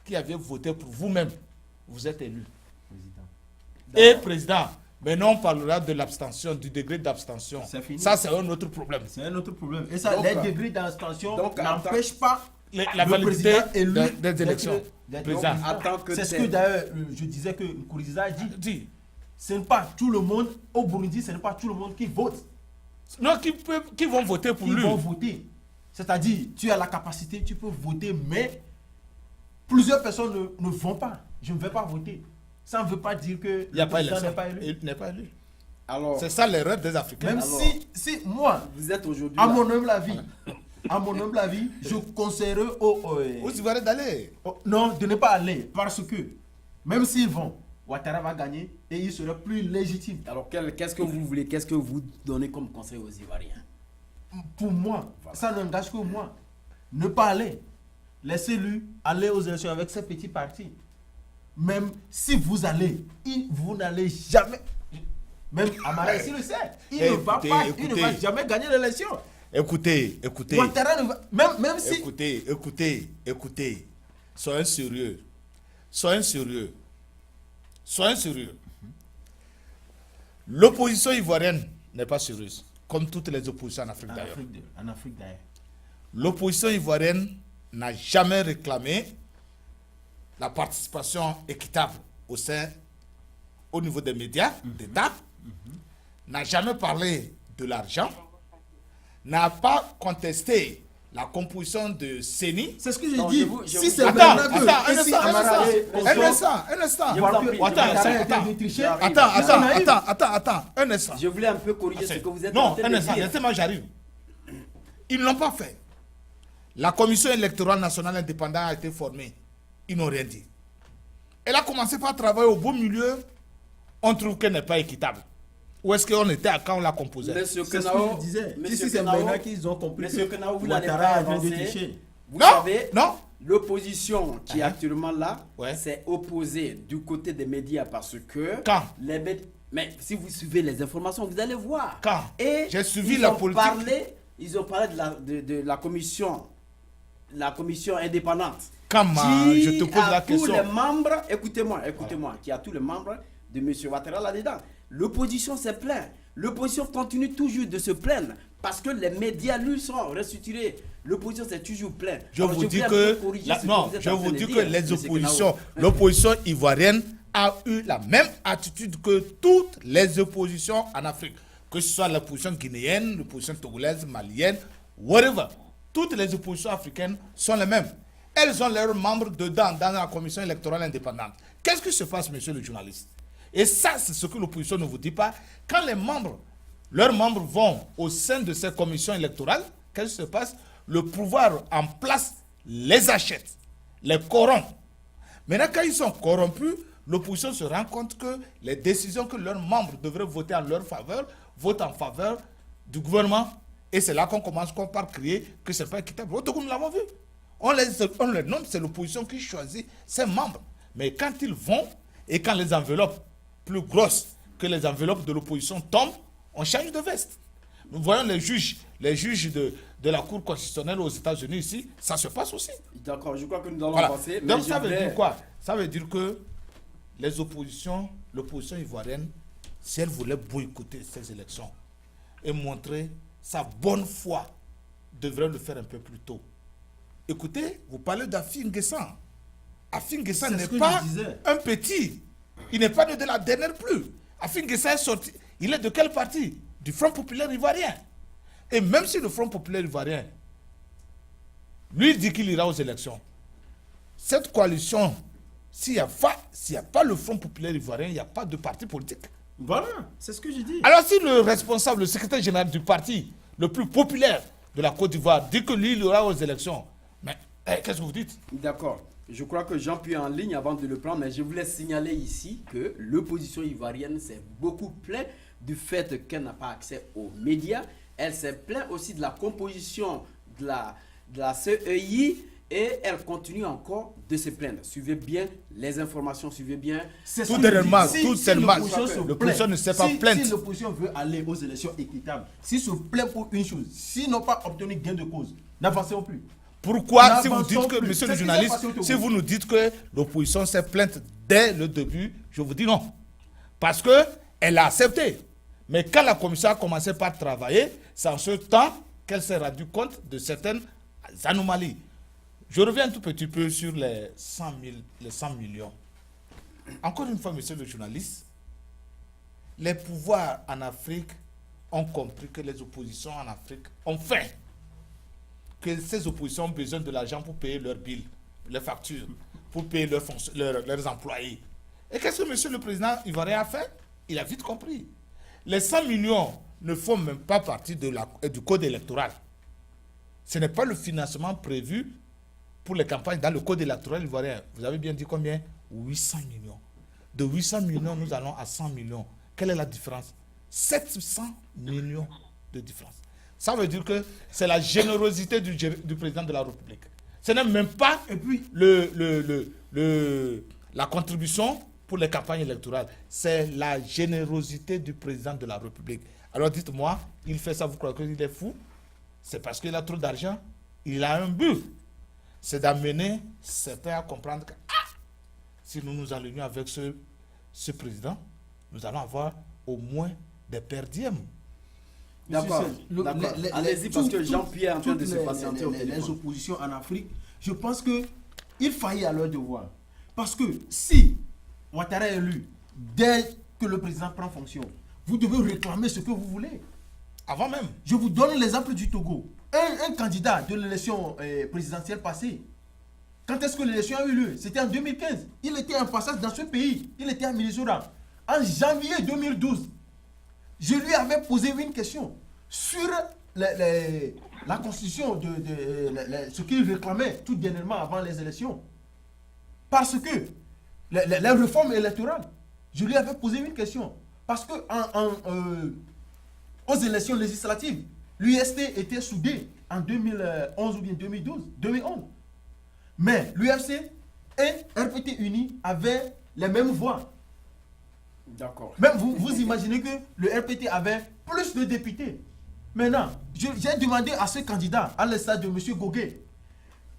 Speaker 3: qui avez voté pour vous-même, vous êtes élu. Et président. Maintenant, on parlera de l'abstention, du degré d'abstention. Ça, c'est un autre problème.
Speaker 4: C'est un autre problème. Et ça, les degrés d'abstention n'empêchent pas
Speaker 3: la validité des élections.
Speaker 4: C'est ce que d'ailleurs, je disais que Nkouriza a dit. Ce n'est pas tout le monde, au Burundi, ce n'est pas tout le monde qui vote.
Speaker 3: Non, qui vont voter pour
Speaker 4: Ils
Speaker 3: lui.
Speaker 4: vont voter. C'est-à-dire, tu as la capacité, tu peux voter, mais plusieurs personnes ne vont pas. Je ne vais pas voter. Ça ne veut pas dire que
Speaker 3: Il n'y a pas
Speaker 4: président
Speaker 3: élection.
Speaker 4: n'est pas élu.
Speaker 3: Il n'est pas élu.
Speaker 2: Alors,
Speaker 3: C'est ça l'erreur des Africains.
Speaker 4: Même
Speaker 2: Alors,
Speaker 4: si moi,
Speaker 2: vous êtes aujourd'hui.
Speaker 4: à
Speaker 2: là.
Speaker 4: mon humble avis, je conseillerais
Speaker 3: Aux Ivoiriens d'aller.
Speaker 4: non, de ne pas aller. Parce que même s'ils vont, Ouattara va gagner et il serait plus légitime.
Speaker 2: Alors, qu'est-ce que vous voulez, qu'est-ce que vous donnez comme conseil aux Ivoiriens?
Speaker 4: Pour moi, ça n'engage que moi. Ne pas aller. Laissez-lui aller aux élections avec ses petits partis. Même si vous allez, vous n'allez jamais. Même Amara ici le sait. Il ne va jamais gagner l'élection.
Speaker 3: Écoutez.
Speaker 4: Ouattara ne va. Même si.
Speaker 3: Écoutez. Soyez sérieux. L'opposition ivoirienne n'est pas sérieuse, comme toutes les oppositions en Afrique d'ailleurs.
Speaker 4: En Afrique d'ailleurs.
Speaker 3: L'opposition ivoirienne n'a jamais réclamé la participation équitable au niveau des médias d'État, n'a jamais parlé de l'argent, n'a pas contesté la composition de CENI.
Speaker 4: C'est ce que j'ai
Speaker 2: Non,
Speaker 4: dit.
Speaker 2: je vous-
Speaker 4: Si c'est
Speaker 3: Attends,
Speaker 4: maintenant que.
Speaker 3: un
Speaker 4: et si
Speaker 3: instant,
Speaker 4: Amara est
Speaker 2: un
Speaker 3: instant.
Speaker 2: Je vous en prie.
Speaker 3: Attends, un instant.
Speaker 2: Je voulais un peu corriger ce que vous êtes en
Speaker 3: Non,
Speaker 2: train
Speaker 3: un
Speaker 2: de
Speaker 3: instant,
Speaker 2: dire.
Speaker 3: laissez-moi, j'arrive. Ils ne l'ont pas fait. La commission électorale nationale indépendante a été formée. Ils n'ont rien dit. Elle a commencé par travailler au beau milieu. On trouve qu'elle n'est pas équitable. Où est-ce qu'on était quand on l'a composée?
Speaker 2: Monsieur
Speaker 4: C'est ce que
Speaker 2: Kenao,
Speaker 4: je disais.
Speaker 2: Monsieur
Speaker 4: Si c'est
Speaker 2: Kenao,
Speaker 4: maintenant qu'ils ont compris.
Speaker 2: Monsieur
Speaker 4: que
Speaker 2: Kenao, vous n'allez pas
Speaker 4: Ouattara vient de
Speaker 2: avancer.
Speaker 4: tricher.
Speaker 2: Vous
Speaker 3: Non,
Speaker 2: savez,
Speaker 3: non.
Speaker 2: l'opposition qui est actuellement là,
Speaker 3: Ouais.
Speaker 2: c'est opposé du côté des médias parce que
Speaker 3: Quand?
Speaker 2: Mais si vous suivez les informations, vous allez voir.
Speaker 3: Quand?
Speaker 2: Et
Speaker 3: J'ai suivi
Speaker 2: ils
Speaker 3: la
Speaker 2: ont
Speaker 3: politique.
Speaker 2: Ils ont parlé de la commission indépendante.
Speaker 3: Comment? Je te pose
Speaker 2: a
Speaker 3: la
Speaker 2: tous
Speaker 3: question.
Speaker 2: les membres, écoutez-moi, qui a tous les membres de M. Ouattara là-dedans. L'opposition s'est plaint. L'opposition continue toujours de se plaindre parce que les médias lui sont restructurés. L'opposition s'est toujours plainte.
Speaker 3: Je
Speaker 2: Alors,
Speaker 3: vous dis
Speaker 2: voulais un
Speaker 3: que,
Speaker 2: peu corriger
Speaker 3: la-
Speaker 2: ce que
Speaker 3: non,
Speaker 2: vous êtes
Speaker 3: je
Speaker 2: en
Speaker 3: vous
Speaker 2: train de
Speaker 3: dis que
Speaker 2: dire,
Speaker 3: les
Speaker 2: monsieur
Speaker 3: oppositions,
Speaker 2: Kenao.
Speaker 3: l'opposition ivoirienne a eu la même attitude que toutes les oppositions en Afrique, que ce soit l'opposition guinéenne, l'opposition togolaise, malienne, whatever. Toutes les oppositions africaines sont les mêmes. Elles ont leurs membres dedans, dans la commission électorale indépendante. Qu'est-ce qui se passe, monsieur le journaliste? Et ça, c'est ce que l'opposition ne vous dit pas. Quand leurs membres vont au sein de ces commissions électorales, qu'est-ce qui se passe? Le pouvoir en place les achète, les corrompt. Maintenant, quand ils sont corrompus, l'opposition se rend compte que les décisions que leurs membres devraient voter en leur faveur, votent en faveur du gouvernement. Et c'est là qu'on commence par crier que ce n'est pas équitable. Au Togo, nous l'avons vu. On les nomme, c'est l'opposition qui choisit ses membres. Mais quand ils vont, et quand les enveloppes plus grosses que les enveloppes de l'opposition tombent, on change de veste. Nous voyons les juges de la Cour constitutionnelle aux États-Unis ici, ça se passe aussi.
Speaker 2: D'accord, je crois que nous allons
Speaker 3: Voilà.
Speaker 2: avancer. mais
Speaker 3: Donc
Speaker 2: je
Speaker 3: ça veut
Speaker 2: voulais-
Speaker 3: dire quoi? Ça veut dire que l'opposition ivoirienne, si elle voulait boycotter ces élections et montrer sa bonne foi, devrait le faire un peu plus tôt. Écoutez, vous parlez d'Afi N'Guessan. Afi N'Guessan
Speaker 4: C'est
Speaker 3: n'est
Speaker 4: ce que
Speaker 3: pas
Speaker 4: je disais.
Speaker 3: un petit. Il n'est pas de la dernière pluie. Afi N'Guessan est sorti. Il est de quel parti? Du Front populaire ivoirien. Et même si le Front populaire ivoirien lui dit qu'il ira aux élections, cette coalition, s'il n'y a pas le Front populaire ivoirien, il n'y a pas de parti politique.
Speaker 4: Voilà, c'est ce que je dis.
Speaker 3: Alors si le responsable, le secrétaire général du parti le plus populaire de la Côte d'Ivoire dit que lui, il ira aux élections, mais qu'est-ce que vous dites?
Speaker 2: D'accord. Je crois que Jean-Pierre est en ligne avant de le prendre, mais je voulais signaler ici que l'opposition ivoirienne s'est beaucoup plaint du fait qu'elle n'a pas accès aux médias. Elle s'est plaint aussi de la composition de la CEI et elle continue encore de se plaindre. Suivez bien les informations, suivez bien.
Speaker 4: C'est
Speaker 3: Tout
Speaker 4: ce que je
Speaker 3: dernièrement,
Speaker 4: dis.
Speaker 3: tout
Speaker 4: Si
Speaker 3: seulement,
Speaker 4: l'opposition se
Speaker 3: l'opposition
Speaker 4: plaint,
Speaker 3: ne s'est pas plainte.
Speaker 4: Si l'opposition veut aller aux élections équitables, s'ils se plaignent pour une chose, s'ils n'ont pas obtenu gain de cause, n'avancez plus.
Speaker 3: Pourquoi, si vous
Speaker 4: N'avançons
Speaker 3: dites que,
Speaker 4: plus.
Speaker 3: monsieur
Speaker 4: C'est
Speaker 3: le
Speaker 4: ce qui
Speaker 3: journaliste,
Speaker 4: s'est passé au Togo.
Speaker 3: si vous nous dites que l'opposition s'est plainte dès le début, je vous dis non. Parce qu'elle a accepté. Mais quand la commission a commencé par travailler, c'est en ce temps qu'elle s'est rendue compte de certaines anomalies. Je reviens un tout petit peu sur les 100 millions. Encore une fois, monsieur le journaliste, les pouvoirs en Afrique ont compris que les oppositions en Afrique ont faim. Que ces oppositions ont besoin de l'argent pour payer leurs bills, leurs factures, pour payer leurs employés. Et qu'est-ce que monsieur le président ivoirien a fait? Il a vite compris. Les 100 millions ne font même pas partie du code électoral. Ce n'est pas le financement prévu pour les campagnes dans le code électoral ivoirien. Vous avez bien dit combien? 800 millions. De 800 millions, nous allons à 100 millions. Quelle est la différence? 700 millions de différence. Ça veut dire que c'est la générosité du président de la République. Ce n'est même pas
Speaker 4: Et puis,
Speaker 3: la contribution pour les campagnes électorales. C'est la générosité du président de la République. Alors dites-moi, il fait ça, vous croyez qu'il est fou? C'est parce qu'il a trop d'argent. Il a un but. C'est d'amener certains à comprendre que si nous nous alignons avec ce président, nous allons avoir au moins des perdièmes.
Speaker 2: D'accord.
Speaker 4: D'accord.
Speaker 2: Allez-y, parce que Jean-Pierre est en train de se patienter au
Speaker 4: les
Speaker 2: téléphone.
Speaker 4: oppositions en Afrique, je pense qu'il faillit à leur devoir. Parce que si Ouattara est élu, dès que le président prend fonction, vous devez réclamer ce que vous voulez.
Speaker 3: Avant même.
Speaker 4: Je vous donne l'exemple du Togo. Un candidat de l'élection présidentielle passée, quand est-ce que l'élection a eu lieu? C'était en 2015. Il était en passage dans ce pays. Il était à Minnesota. En janvier 2012, je lui avais posé une question sur la constitution ce qu'il réclamait tout dernièrement avant les élections. Parce que les réformes électorales, je lui avais posé une question. Parce que aux élections législatives, l'UST était soudé en 2011 ou bien 2011. Mais l'UFC et RPT Uni avaient les mêmes voix.
Speaker 2: D'accord.
Speaker 4: Même vous imaginez que le RPT avait plus de députés. Maintenant, j'ai demandé à ce candidat, à l'instar de M. Goguet,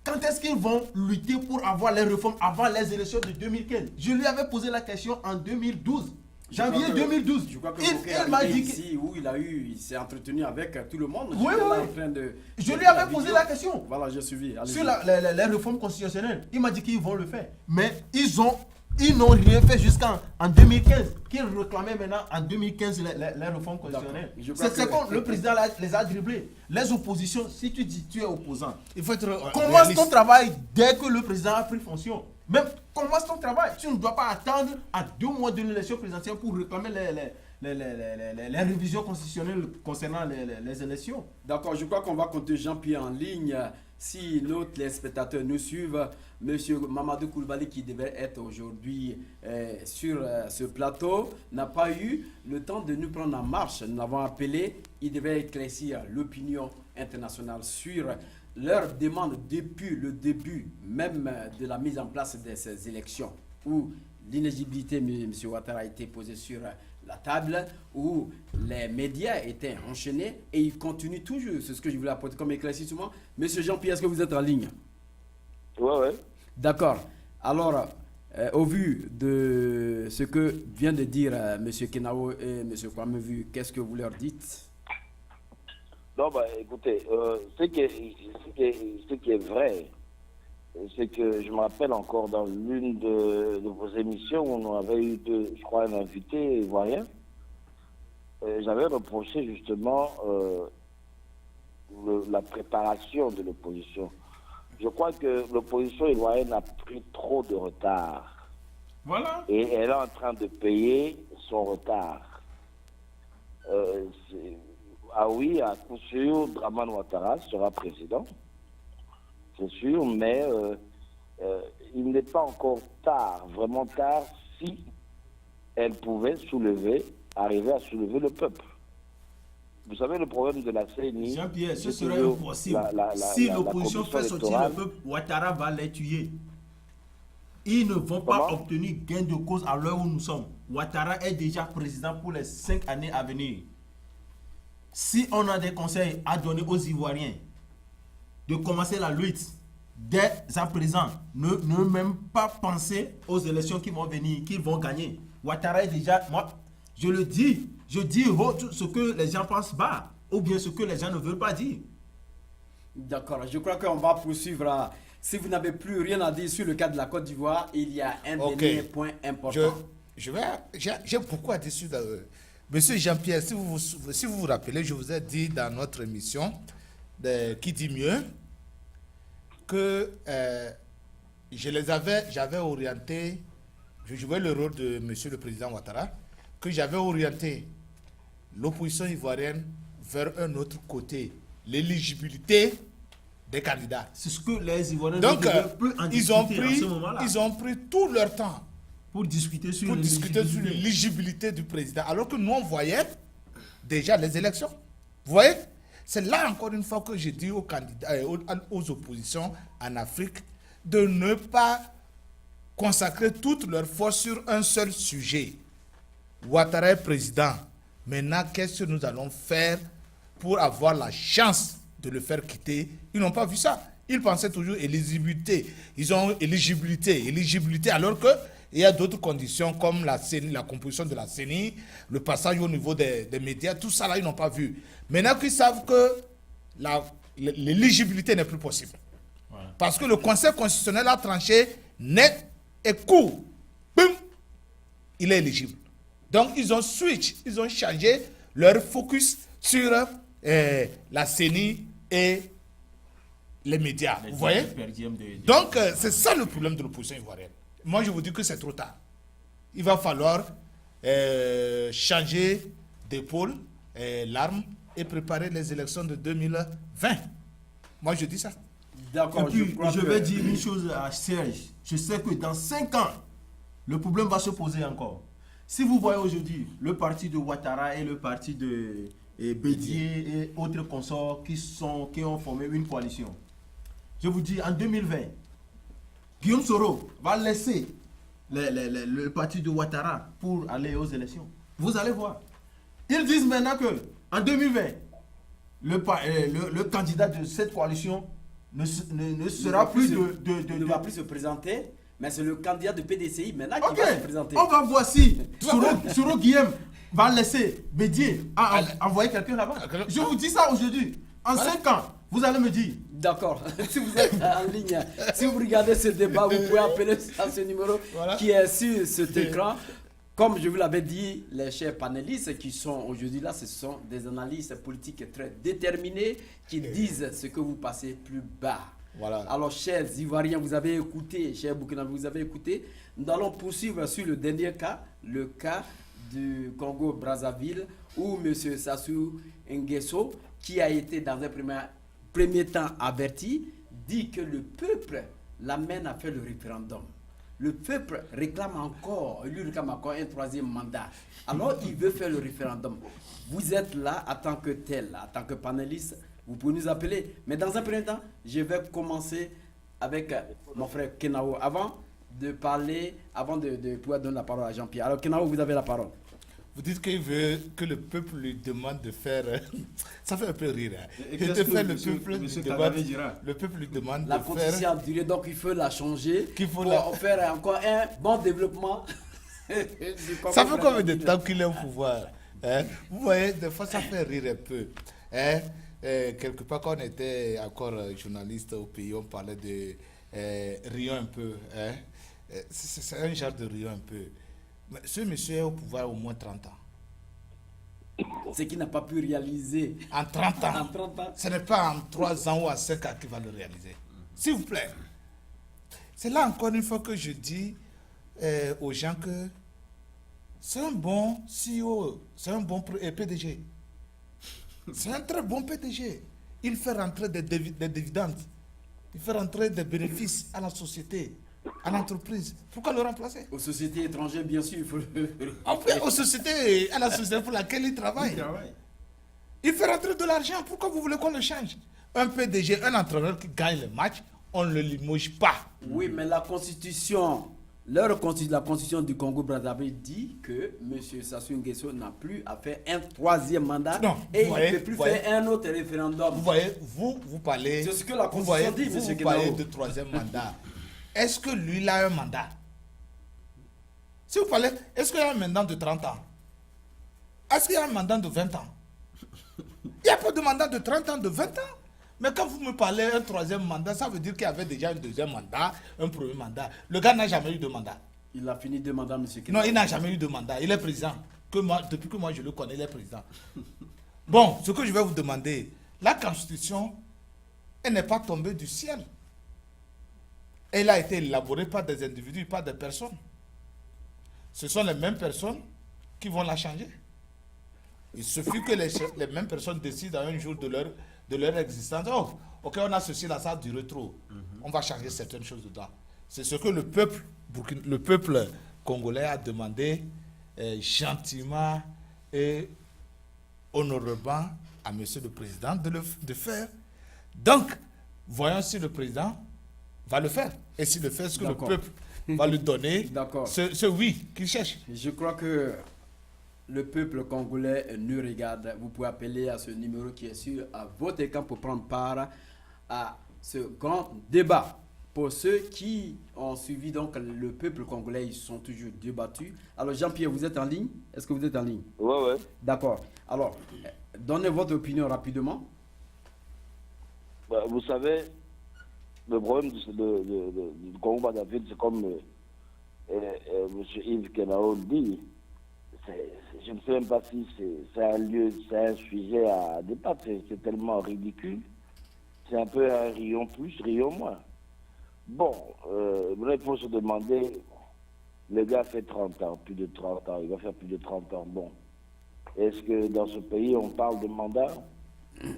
Speaker 4: quand est-ce qu'ils vont lutter pour avoir les réformes avant les élections de 2015? Je lui avais posé la question en 2012. Janvier 2012.
Speaker 2: Je crois que
Speaker 4: Il m'a dit que...
Speaker 2: ici où il s'est entretenu avec tout le monde.
Speaker 4: Oui,
Speaker 2: J'étais
Speaker 4: oui,
Speaker 2: là
Speaker 4: oui.
Speaker 2: en train de-
Speaker 4: Je
Speaker 2: de
Speaker 4: lui
Speaker 2: faire
Speaker 4: avais
Speaker 2: la
Speaker 4: posé
Speaker 2: vidéo.
Speaker 4: la question.
Speaker 2: Voilà, j'ai suivi. Allez-y.
Speaker 4: Sur les réformes constitutionnelles. Il m'a dit qu'ils vont le faire. Mais ils n'ont rien fait jusqu'en 2015. Qu'ils réclamaient maintenant en 2015 les réformes constitutionnelles.
Speaker 2: Je crois
Speaker 4: C'est
Speaker 2: que-
Speaker 4: quand le président les a dribblés. Les oppositions, si tu dis tu es opposant,
Speaker 3: Il faut être
Speaker 4: commence
Speaker 3: réaliste.
Speaker 4: ton travail dès que le président a pris fonction. Même commence ton travail. Tu ne dois pas attendre à 2 mois de l'élection présidentielle pour réclamer les révisions constitutionnelles concernant les élections.
Speaker 2: D'accord, je crois qu'on va compter Jean-Pierre en ligne. Si nos téléspectateurs nous suivent, Monsieur Mamadou Koulibaly, qui devait être aujourd'hui sur ce plateau, n'a pas eu le temps de nous prendre en marche. Nous l'avons appelé. Il devait éclaircir l'opinion internationale sur leur demande depuis le début même de la mise en place de ces élections, où l'inéligibilité de M. Ouattara a été posée sur la table, où les médias étaient enchaînés et ils continuent toujours. C'est ce que je voulais apporter comme éclaircissement. Monsieur Jean-Pierre, est-ce que vous êtes en ligne?
Speaker 5: Ouais.
Speaker 2: D'accord. Alors, au vu de ce que vient de dire M. Kenao et M. Kwamevu, qu'est-ce que vous leur dites?
Speaker 5: Non, écoutez, ce qui est vrai, c'est que je me rappelle encore dans l'une de vos émissions où on avait eu, je crois, un invité ivoirien. J'avais reproché justement la préparation de l'opposition. Je crois que l'opposition ivoirienne a pris trop de retard.
Speaker 4: Voilà.
Speaker 5: Et elle est en train de payer son retard. Ah oui, à coup sûr, Dramane Ouattara sera président. C'est sûr, mais il n'est pas encore tard, vraiment tard, si elle pouvait arriver à soulever le peuple. Vous savez, le problème de la CENI...
Speaker 4: Jean-Pierre, ce
Speaker 5: c'est
Speaker 4: serait
Speaker 5: toujours
Speaker 4: impossible.
Speaker 5: la
Speaker 4: Si l'opposition
Speaker 5: commission
Speaker 4: fait sortir
Speaker 5: électorale.
Speaker 4: le peuple, Ouattara va les tuer. Ils ne vont pas
Speaker 5: Comment?
Speaker 4: obtenir gain de cause à l'heure où nous sommes. Ouattara est déjà président pour les 5 années à venir. Si on a des conseils à donner aux Ivoiriens de commencer la lutte dès à présent, ne même pas penser aux élections qui vont venir, qu'ils vont gagner. Ouattara est déjà... Moi, je le dis, je dis ce que les gens pensent bas, ou bien ce que les gens ne veulent pas dire.
Speaker 2: D'accord, je crois qu'on va poursuivre. Si vous n'avez plus rien à dire sur le cas de la Côte d'Ivoire, il y a un
Speaker 3: Ok.
Speaker 2: dernier point important.
Speaker 3: J'ai beaucoup à dire sur Monsieur Jean-Pierre, si vous vous rappelez, je vous ai dit dans notre émission, qui dit mieux, que j'avais orienté, je jouais le rôle de Monsieur le Président Ouattara, que j'avais orienté l'opposition ivoirienne vers un autre côté, l'éligibilité des candidats.
Speaker 4: C'est ce que les Ivoiriens
Speaker 3: Donc,
Speaker 4: peuvent en discuter à ce moment-là.
Speaker 3: ils ont pris tout leur temps
Speaker 4: Pour discuter sur
Speaker 3: l'éligibilité du président. Alors que nous, on voyait déjà les élections. Vous voyez? C'est là, encore une fois, que je dis aux candidats, aux oppositions en Afrique de ne pas consacrer toute leur force sur un seul sujet. Ouattara est président. Maintenant, qu'est-ce que nous allons faire pour avoir la chance de le faire quitter? Ils n'ont pas vu ça. Ils pensaient toujours éligibilité. Ils ont éligibilité, alors que il y a d'autres conditions comme la CENI, la composition de la CENI, le passage au niveau des médias, tout ça là, ils n'ont pas vu. Maintenant qu'ils savent que l'éligibilité n'est plus possible. Voilà. Parce que le Conseil constitutionnel a tranché net et court. Boum, il est éligible. Donc ils ont changé leur focus sur la CENI et les médias. Vous voyez? Donc c'est ça le problème de l'opposition ivoirienne. Moi, je vous dis que c'est trop tard. Il va falloir changer d'épaule, l'arme et préparer les élections de 2020. Moi, je dis ça.
Speaker 4: D'accord. Et puis, je vais dire une chose à Serge. Je sais que dans 5 ans, le problème va se poser encore. Si vous voyez aujourd'hui le parti de Ouattara et le parti de Bédié et autres consorts qui ont formé une coalition, je vous dis, en 2020, Guillaume Soro va laisser le parti de Ouattara pour aller aux élections. Vous allez voir. Ils disent maintenant que en 2020, le candidat de cette coalition ne sera plus
Speaker 2: ne va plus se présenter, mais c'est le candidat de PDCI maintenant qui va se présenter.
Speaker 4: On va voir si Soro Guillaume va laisser Bédié envoyer quelqu'un là-bas. Je vous dis ça aujourd'hui. En 5 ans, vous allez me dire.
Speaker 2: D'accord. Si vous êtes en ligne, si vous regardez ce débat, vous pouvez appeler à ce numéro qui est sur cet écran. Comme je vous l'avais dit, les chers panélistes qui sont aujourd'hui là, ce sont des analystes politiques très déterminés qui disent ce que vous passez plus bas. Voilà. Alors, chers Ivoiriens, vous avez écouté, chers Burkinabés, vous avez écouté. Nous allons poursuivre sur le dernier cas, le cas du Congo-Brazzaville, où M. Sassou Nguesso, qui a été dans un premier temps averti, dit que le peuple l'amène à faire le référendum. Le peuple lui réclame encore un troisième mandat. Alors il veut faire le référendum. Vous êtes là en tant que tel, en tant que panéliste, vous pouvez nous appeler. Mais dans un premier temps, je vais commencer avec mon frère Kenao. Avant de pouvoir donner la parole à Jean-Pierre. Alors Kenao, vous avez la parole.
Speaker 3: Vous dites qu'il veut que le peuple lui demande de faire... Ça fait un peu rire.
Speaker 4: Le
Speaker 3: peuple lui demande
Speaker 2: la
Speaker 3: de faire... La
Speaker 2: constitution a duré, donc il faut la changer pour faire encore un bon développement.
Speaker 3: Ça fait combien de temps qu'il est au pouvoir, hein? Vous voyez, des fois ça fait rire un peu. Hein? Quelque part, quand on était encore journaliste au pays, on parlait de rions un peu. Hein? C'est un genre de rions un peu. Mais ce monsieur est au pouvoir au moins 30 ans.
Speaker 2: Ce qu'il n'a pas pu réaliser.
Speaker 3: En 30 ans.
Speaker 2: En 30 ans.
Speaker 3: Ce n'est pas en 3 ans ou en 5 ans qu'il va le réaliser. S'il vous plaît. C'est là encore une fois que je dis aux gens que c'est un bon CEO, c'est un bon PDG. C'est un très bon PDG. Il fait rentrer des dividendes. Il fait rentrer des bénéfices à la société, à l'entreprise. Pourquoi le remplacer?
Speaker 2: Aux sociétés étrangères, bien sûr, il faut le...
Speaker 3: Après, aux sociétés, à la société pour laquelle il travaille. Il fait rentrer de l'argent. Pourquoi vous voulez qu'on le change? Un PDG, un entraîneur qui gagne le match, on ne le limoge pas.
Speaker 2: Oui, mais la constitution du Congo-Brazzaville dit que M. Sassou Nguesso n'a plus à faire un troisième mandat.
Speaker 3: Non,
Speaker 2: et il ne peut plus faire un autre référendum.
Speaker 3: Vous voyez, vous parlez...
Speaker 2: C'est ce que la constitution dit, M.
Speaker 3: Vous parlez de troisième mandat. Est-ce que lui, il a un mandat? Si vous parlez, est-ce qu'il y a un mandat de 30 ans? Est-ce qu'il y a un mandat de 20 ans? Il n'y a pas de mandat de 30 ans, de 20 ans. Mais quand vous me parlez d'un troisième mandat, ça veut dire qu'il y avait déjà un deuxième mandat, un premier mandat. Le gars n'a jamais eu de mandat.
Speaker 2: Il a fini de mandat, M. Kenao.
Speaker 3: Non, il n'a jamais eu de mandat. Il est président. depuis que moi je le connais, il est président. Bon, ce que je vais vous demander, la Constitution, elle n'est pas tombée du ciel. Elle a été élaborée par des individus, par des personnes. Ce sont les mêmes personnes qui vont la changer. Il suffit que les mêmes personnes décident un jour de leur existence. Oh, ok, on a ceci, là, ça a duré trop. On va changer certaines choses dedans. C'est ce que le peuple congolais a demandé gentiment et honorablement à monsieur le président de faire. Donc, voyons si le président va le faire. Et s'il le fait, est-ce que le peuple va lui donner ce oui qu'il cherche?
Speaker 2: Je crois que le peuple congolais nous regarde. Vous pouvez appeler à ce numéro qui est sur à votre écran pour prendre part à ce grand débat. Pour ceux qui ont suivi donc le peuple congolais, ils sont toujours débattus. Alors Jean-Pierre, vous êtes en ligne? Est-ce que vous êtes en ligne?
Speaker 5: Oui, oui.
Speaker 2: D'accord. Alors, donnez votre opinion rapidement.
Speaker 5: Vous savez, le problème du Congo-Brazzaville, c'est comme M. Yves Kenao dit, je ne sais même pas si c'est un sujet à débattre, c'est tellement ridicule. C'est un peu un rayon plus, rayon moins. Bon, il faut se demander, le gars fait 30 ans, plus de 30 ans, il va faire plus de 30 ans. Bon, est-ce que dans ce pays, on parle de mandat?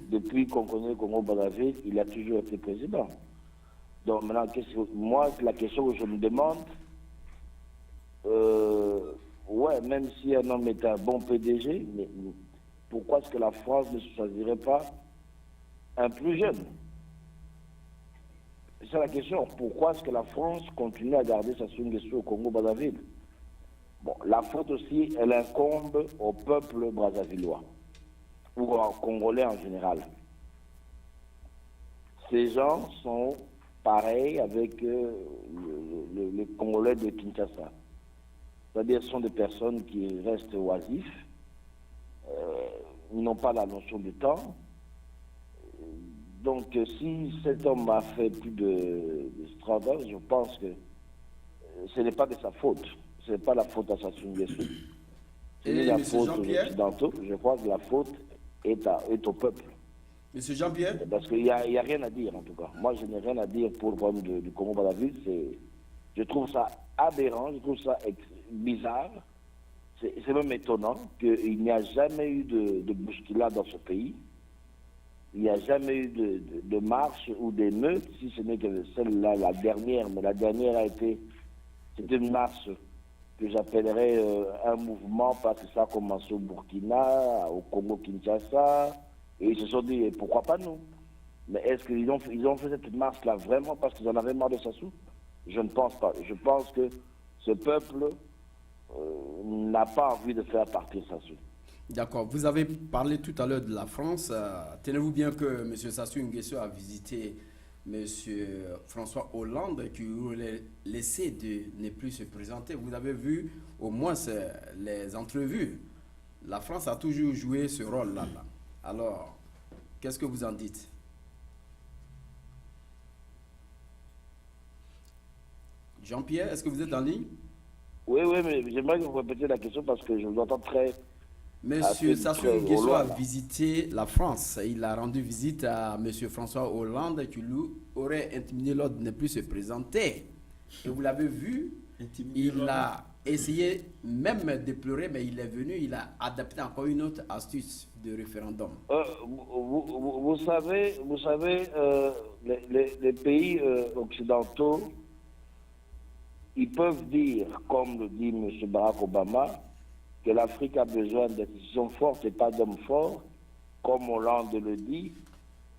Speaker 5: Depuis qu'on connaît le Congo-Brazzaville, il a toujours été président. Donc maintenant, moi, la question que je me demande, ouais, même si un homme est un bon PDG, mais pourquoi est-ce que la France ne choisirait pas un plus jeune? C'est la question. Pourquoi est-ce que la France continue à garder Sassou Nguesso au Congo-Brazzaville? Bon, la faute aussi, elle incombe au peuple brazzavillois, ou aux Congolais en général. Ces gens sont pareils avec les Congolais de Kinshasa. C'est-à-dire, ce sont des personnes qui restent oisifs, ils n'ont pas la notion du temps. Donc, si cet homme a fait plus de 30 ans, je pense que ce n'est pas de sa faute. Ce n'est pas la faute à Sassou Nguesso. Ce n'est la faute aux Occidentaux. Je crois que la faute est au peuple.
Speaker 2: Monsieur Jean-Pierre?
Speaker 5: Parce qu'il n'y a rien à dire, en tout cas. Moi, je n'ai rien à dire pour le problème du Congo-Brazzaville. Je trouve ça aberrant, je trouve ça bizarre. C'est même étonnant qu'il n'y a jamais eu de bousculade dans ce pays. Il n'y a jamais eu de marche ou d'émeute, si ce n'est que celle-là, la dernière. Mais la dernière c'était une marche que j'appellerais un mouvement parce que ça a commencé au Burkina, au Congo-Kinshasa, et ils se sont dit, pourquoi pas nous? Mais est-ce qu'ils ont fait cette marche-là vraiment parce qu'ils en avaient marre de Sassou? Je ne pense pas. Je pense que ce peuple n'a pas envie de faire partir Sassou.
Speaker 2: D'accord. Vous avez parlé tout à l'heure de la France. Tenez-vous bien que M. Sassou Nguesso a visité M. François Hollande qui voulait laisser de ne plus se présenter. Vous avez vu au moins les entrevues. La France a toujours joué ce rôle-là. Alors, qu'est-ce que vous en dites? Jean-Pierre, est-ce que vous êtes en ligne?
Speaker 5: Oui, mais j'aimerais que vous répétiez la question parce que je vous entends très...
Speaker 2: Monsieur Sassou Nguesso a visité la France. Il a rendu visite à Monsieur François Hollande qui lui aurait intimidé l'ordre de ne plus se présenter. Et vous l'avez vu, il a essayé même de pleurer, mais il est venu, il a adapté encore une autre astuce de référendum.
Speaker 5: Vous savez, les pays occidentaux, ils peuvent dire, comme le dit M. Barack Obama, que l'Afrique a besoin d'institutions fortes et pas d'hommes forts, comme Hollande le dit,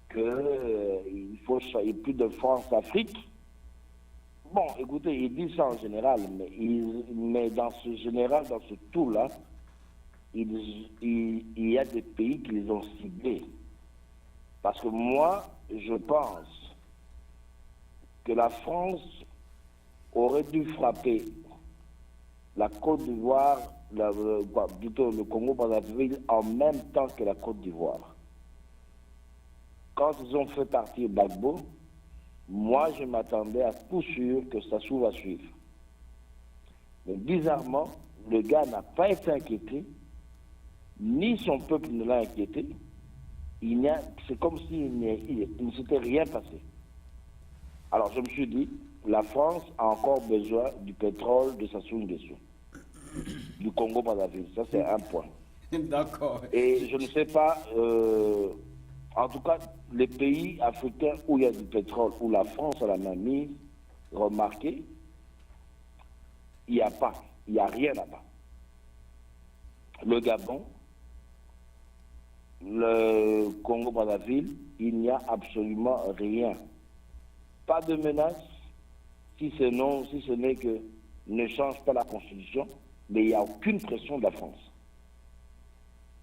Speaker 5: qu'il faut plus de France-Afrique. Bon, écoutez, il dit ça en général, mais dans ce général, dans ce tout-là, il y a des pays qui les ont ciblés. Parce que moi, je pense que la France aurait dû frapper la Côte d'Ivoire, plutôt le Congo-Brazzaville, en même temps que la Côte d'Ivoire. Quand ils ont fait partir Gbagbo, moi je m'attendais à coup sûr que Sassou va suivre. Mais bizarrement, le gars n'a pas été inquiété ni son peuple ne l'a inquiété. C'est comme s'il ne s'était rien passé. Alors je me suis dit, la France a encore besoin du pétrole de Sassou Nguesso, du Congo-Brazzaville. Ça, c'est un point.
Speaker 2: D'accord.
Speaker 5: Et je ne sais pas, en tout cas, les pays africains où il y a du pétrole, où la France a la main mise, remarquez, il n'y a rien là-bas. Le Gabon, le Congo-Brazzaville, il n'y a absolument rien. Pas de menace, si ce n'est que ne change pas la Constitution, mais il n'y a aucune pression de la France.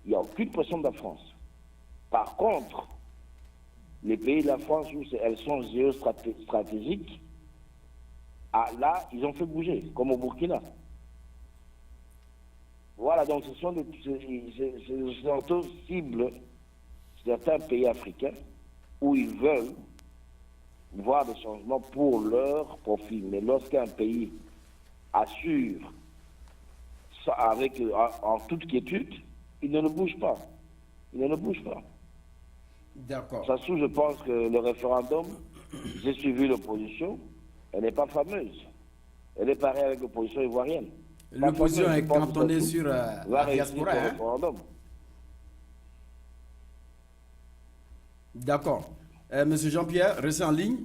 Speaker 5: Il n'y a aucune pression de la France. Par contre, les pays de la France, où elles sont géostratégiques, là, ils ont fait bouger, comme au Burkina. Voilà, donc ce sont surtout cibles certains pays africains où ils veulent voir des changements pour leur profit. Mais lorsqu'un pays assure ça en toute quiétude, il ne bouge pas. Il ne bouge pas.
Speaker 2: D'accord.
Speaker 5: Sassou, je pense que le référendum, j'ai suivi l'opposition, elle n'est pas fameuse. Elle est pareille avec l'opposition ivoirienne.
Speaker 2: L'opposition est cantonnée sur la diaspora.
Speaker 5: Référendum.
Speaker 2: D'accord. Monsieur Jean-Pierre, restez en ligne.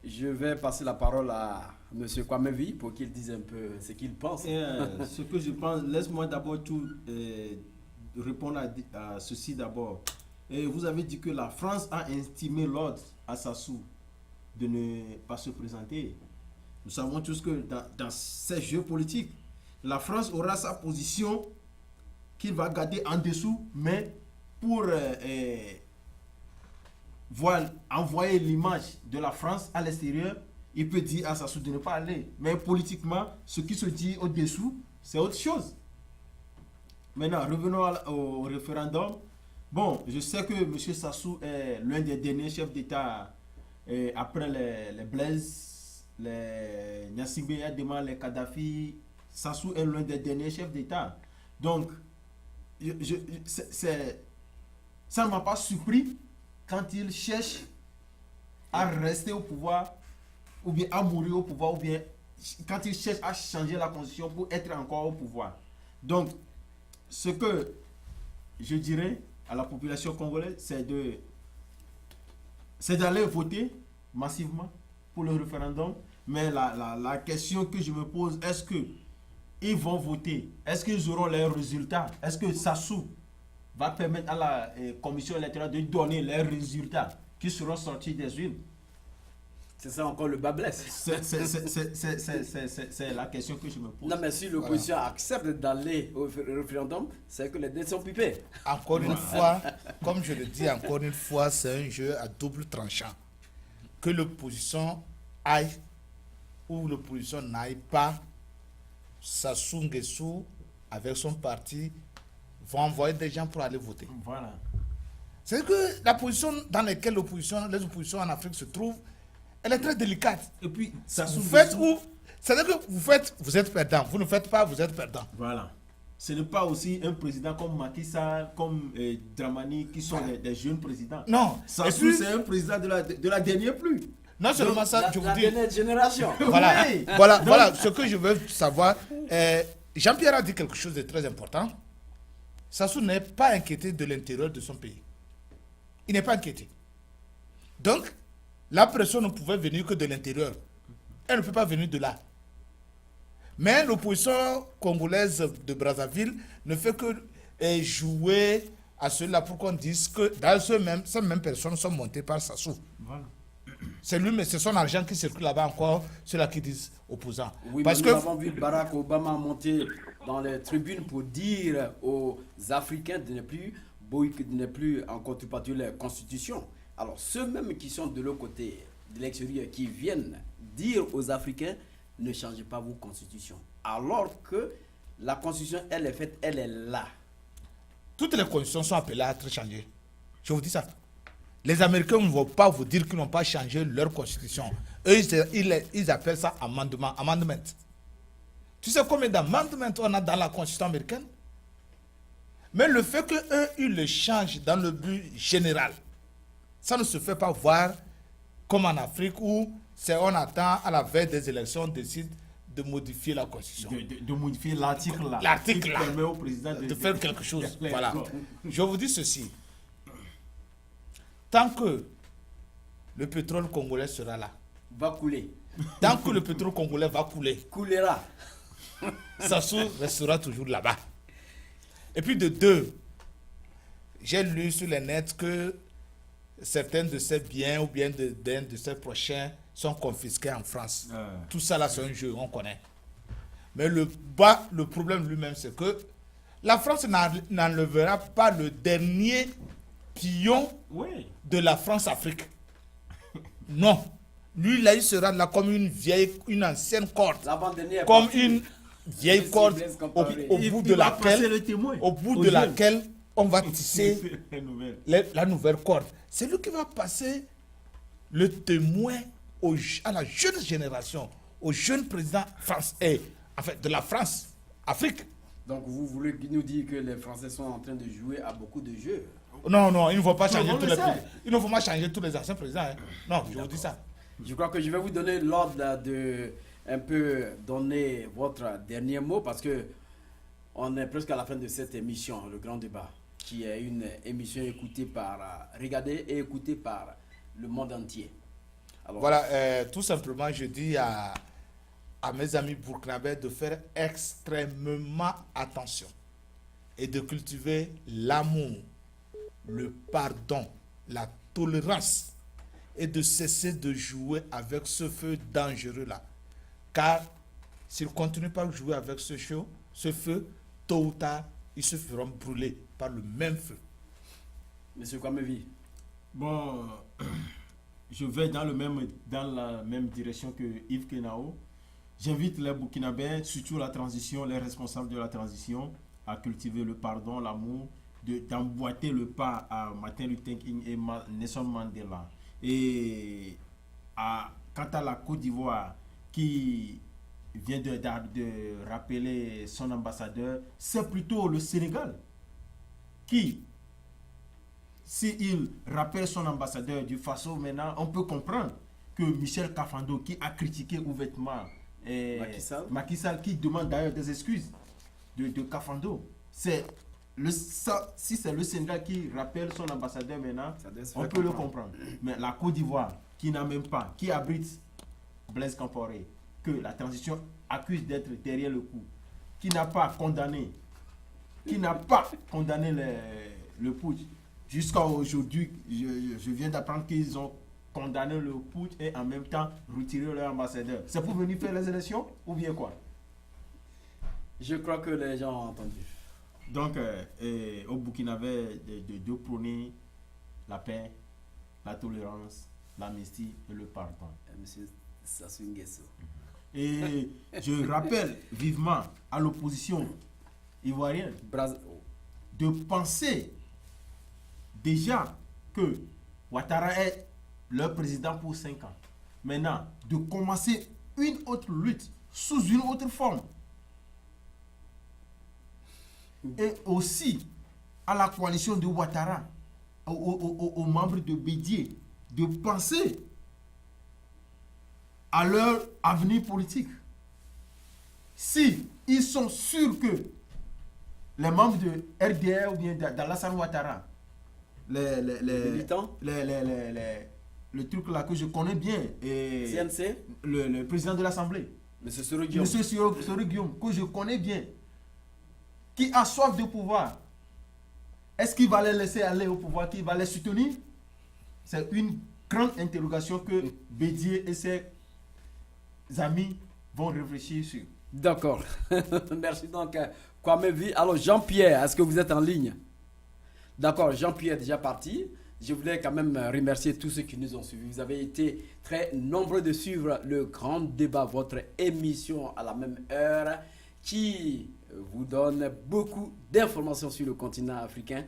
Speaker 2: Je vais passer la parole à Monsieur Kwamevi pour qu'il dise un peu ce qu'il pense.
Speaker 4: Ce que je pense, laisse-moi d'abord répondre à ceci d'abord. Vous avez dit que la France a intimé l'ordre à Sassou de ne pas se présenter. Nous savons tous que dans ces jeux politiques, la France aura sa position qu'il va garder en dessous, mais pour envoyer l'image de la France à l'extérieur, il peut dire à Sassou de ne pas aller. Mais politiquement, ce qui se dit au-dessous, c'est autre chose. Maintenant, revenons au référendum. Bon, je sais que M. Sassou est l'un des derniers chefs d'État après les Blaise, les Gnassingbé Yadema, les Kadhafi. Sassou est l'un des derniers chefs d'État. Donc, ça ne m'a pas surpris quand il cherche à rester au pouvoir, ou bien à mourir au pouvoir, ou bien quand il cherche à changer la constitution pour être encore au pouvoir. Donc, ce que je dirais à la population congolaise, c'est d'aller voter massivement pour le référendum. Mais la question que je me pose, est-ce qu'ils vont voter? Est-ce qu'ils auront les résultats? Est-ce que Sassou va permettre à la commission électorale de donner les résultats qui seront sortis des urnes?
Speaker 2: C'est ça encore le bas blesse.
Speaker 4: C'est la question que je me pose.
Speaker 2: Non, mais si l'opposition accepte d'aller au référendum, c'est que les dettes sont pipées.
Speaker 3: Encore une fois, comme je le dis encore une fois, c'est un jeu à double tranchant. Que l'opposition aille ou l'opposition n'aille pas, Sassou Nguesso, avec son parti, vont envoyer des gens pour aller voter.
Speaker 4: Voilà.
Speaker 3: C'est que la position dans laquelle les oppositions en Afrique se trouvent, elle est très délicate.
Speaker 4: Et puis,
Speaker 3: Sassou Nguesso, c'est-à-dire que vous êtes perdant. Vous ne faites pas, vous êtes perdant.
Speaker 4: Voilà. Ce n'est pas aussi un président comme Macky Sall, comme Dramani, qui sont des jeunes présidents.
Speaker 3: Non.
Speaker 4: Sassou, c'est un président de la dernière pluie.
Speaker 3: Non seulement ça, je vous dis.
Speaker 2: La dernière génération.
Speaker 3: Voilà,
Speaker 4: Oui.
Speaker 3: voilà ce que je veux savoir. Jean-Pierre a dit quelque chose de très important. Sassou n'est pas inquiété de l'intérieur de son pays. Il n'est pas inquiété. Donc, la pression ne pouvait venir que de l'intérieur. Elle ne peut pas venir de là. Mais l'opposition congolaise de Brazzaville ne fait que jouer à cela pour qu'on dise que dans ces mêmes personnes sont montées par Sassou.
Speaker 4: Voilà.
Speaker 3: C'est lui, mais c'est son argent qui circule là-bas encore, ceux-là qui disent opposants.
Speaker 2: Oui,
Speaker 3: parce
Speaker 2: mais
Speaker 3: que
Speaker 2: nous avons vu Barack Obama monter dans les tribunes pour dire aux Africains de ne plus en contrepartie la Constitution. Alors, ceux mêmes qui sont de l'autre côté de l'extérieur, qui viennent dire aux Africains, ne changez pas vos constitutions. Alors que la Constitution, elle est faite, elle est là.
Speaker 3: toutes les constitutions sont appelées à être changées. Je vous dis ça. Les Américains ne vont pas vous dire qu'ils n'ont pas changé leur constitution. Eux, ils appellent ça amendement. Tu sais combien d'amendements on a dans la constitution américaine? Mais le fait qu'eux, ils le changent dans le but général, ça ne se fait pas voir comme en Afrique où on attend à la veille des élections, on décide de modifier la constitution.
Speaker 4: De modifier l'article là.
Speaker 3: L'article
Speaker 4: qui
Speaker 3: là.
Speaker 4: permet au président
Speaker 3: De faire quelque chose.
Speaker 4: Ouais,
Speaker 3: Voilà.
Speaker 4: d'accord.
Speaker 3: Je vous dis ceci. Tant que le pétrole congolais sera là,
Speaker 2: Va couler.
Speaker 3: tant que le pétrole congolais va couler,
Speaker 2: Coulera.
Speaker 3: Sassou restera toujours là-bas. Et puis de deux, j'ai lu sur les nets que certains de ces biens ou bien d'un de ses prochains sont confisqués en France. Tout ça là, c'est un jeu, on connaît. Mais le problème lui-même, c'est que la France n'enlèvera pas le dernier pion
Speaker 4: Oui.
Speaker 3: de la France-Afrique. Non. Lui, là, il sera là comme une ancienne corde.
Speaker 2: L'avant-dernière
Speaker 3: Comme
Speaker 2: partie.
Speaker 3: une vieille
Speaker 2: Si
Speaker 3: corde
Speaker 2: Blaise
Speaker 3: au
Speaker 2: Compaoré.
Speaker 3: bout
Speaker 4: Il
Speaker 3: de
Speaker 4: va passer
Speaker 3: laquelle,
Speaker 4: le témoin
Speaker 3: au bout
Speaker 4: aux
Speaker 3: de
Speaker 4: jeunes.
Speaker 3: laquelle on va tisser
Speaker 4: Les nouvelles.
Speaker 3: la nouvelle corde. C'est lui qui va passer le témoin à la jeune génération, au jeune président de la France, Afrique.
Speaker 2: Donc vous voulez nous dire que les Français sont en train de jouer à beaucoup de jeux.
Speaker 3: Non, il ne faut pas changer
Speaker 4: on
Speaker 3: tous
Speaker 4: le
Speaker 3: les
Speaker 4: sait.
Speaker 3: présidents. Il ne faut pas changer tous les anciens présidents. Hein. Non, je vous dis ça.
Speaker 2: Je crois que je vais vous donner l'ordre de un peu donner votre dernier mot parce que on est presque à la fin de cette émission, le Grand Débat, qui est une émission regardée et écoutée par le monde entier. Alors,
Speaker 3: Voilà, tout simplement, je dis à mes amis burkinabés de faire extrêmement attention et de cultiver l'amour, le pardon, la tolérance et de cesser de jouer avec ce feu dangereux-là. Car s'ils ne continuent pas à jouer avec ce feu, tôt ou tard, ils se feront brûler par le même feu.
Speaker 2: Monsieur Kwamevi,
Speaker 4: Bon, je vais dans la même direction que Yves Kenao. J'invite les Burkinabés, surtout la transition, les responsables de la transition, à cultiver le pardon, l'amour, d'emboîter le pas à Martin Luther King et Nelson Mandela. Et quant à la Côte d'Ivoire, qui vient de rappeler son ambassadeur, c'est plutôt le Sénégal qui, s'il rappelle son ambassadeur du Faso maintenant, on peut comprendre que Michel Kafando, qui a critiqué ouvertement Macky Sall, qui demande d'ailleurs des excuses de Kafando, si c'est le Sénégal qui rappelle son ambassadeur maintenant, on peut le comprendre. Mais la Côte d'Ivoire, qui n'a même pas, qui abrite Blaise Compaoré, que la transition accuse d'être derrière le coup, qui n'a pas condamné le putsch. Jusqu'à aujourd'hui, je viens d'apprendre qu'ils ont condamné le putsch et en même temps retiré leur ambassadeur. C'est pour venir faire les élections ou bien quoi?
Speaker 2: je crois que les gens ont entendu.
Speaker 4: Donc, au Burkinabé, de prôner la paix, la tolérance, l'amnistie et le pardon.
Speaker 2: Monsieur Sassou Nguesso.
Speaker 4: Et je rappelle vivement à l'opposition ivoirienne de penser déjà que Ouattara est leur président pour 5 ans. Maintenant, de commencer une autre lutte sous une autre forme. Et aussi à la coalition de Ouattara, aux membres de Bédié, de penser à leur avenir politique. Si ils sont sûrs que les membres de RDR ou bien d'Alassane Ouattara, le truc là que je connais bien, et
Speaker 2: CNC,
Speaker 4: le président de l'Assemblée,
Speaker 2: Monsieur Soro Guillaume.
Speaker 4: Monsieur Soro Guillaume, que je connais bien, qui a soif de pouvoir, est-ce qu'il va les laisser aller au pouvoir, qu'il va les soutenir? C'est une grande interrogation que Bédié et ses amis vont réfléchir sur.
Speaker 2: D'accord. Merci donc, Kwamevi. Alors, Jean-Pierre, est-ce que vous êtes en ligne? D'accord, Jean-Pierre est déjà parti. Je voulais quand même remercier tous ceux qui nous ont suivis. Vous avez été très nombreux de suivre le Grand Débat, votre émission à la même heure, qui vous donne beaucoup d'informations sur le continent africain.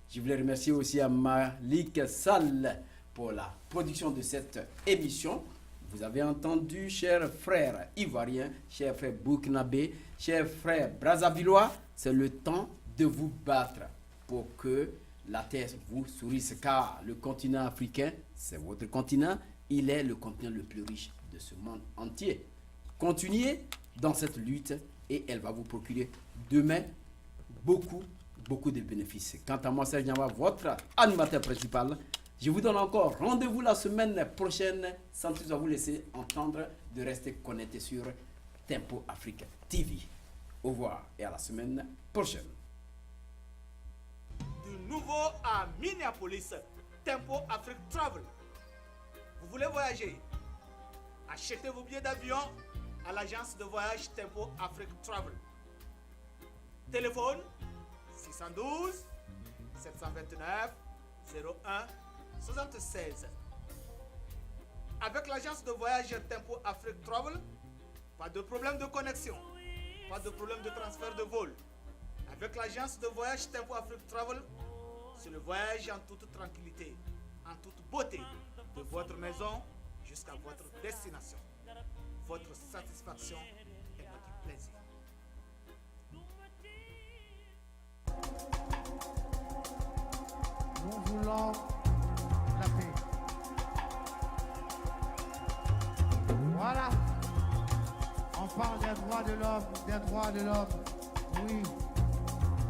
Speaker 2: Je voulais remercier aussi à Malik Sall pour la production de cette émission. Vous avez entendu, chers frères ivoiriens, chers frères burkinabés, chers frères brazzavillois, c'est le temps de vous battre pour que la terre vous sourisse, car le continent africain, c'est votre continent, il est le continent le plus riche de ce monde entier. Continuez dans cette lutte et elle va vous procurer demain beaucoup de bénéfices. Quant à moi, Serge Niamba, votre animateur principal, je vous donne encore rendez-vous la semaine prochaine, sans plus à vous laisser entendre de rester connecté sur Tempo Afrique TV. Au revoir et à la semaine prochaine.
Speaker 6: Du nouveau à Minneapolis, Tempo Afrique Travel. Vous voulez voyager? Achetez vos billets d'avion à l'agence de voyage Tempo Afrique Travel. Téléphone 612 729 01 76. Avec l'agence de voyage Tempo Afrique Travel, pas de problème de connexion, pas de problème de transfert de vol. Avec l'agence de voyage Tempo Afrique Travel, c'est le voyage en toute tranquillité, en toute beauté, de votre maison jusqu'à votre destination. Votre satisfaction est notre plaisir.
Speaker 1: Nous voulons la paix. Voilà. On parle des droits de l'homme, des droits de l'homme. Oui.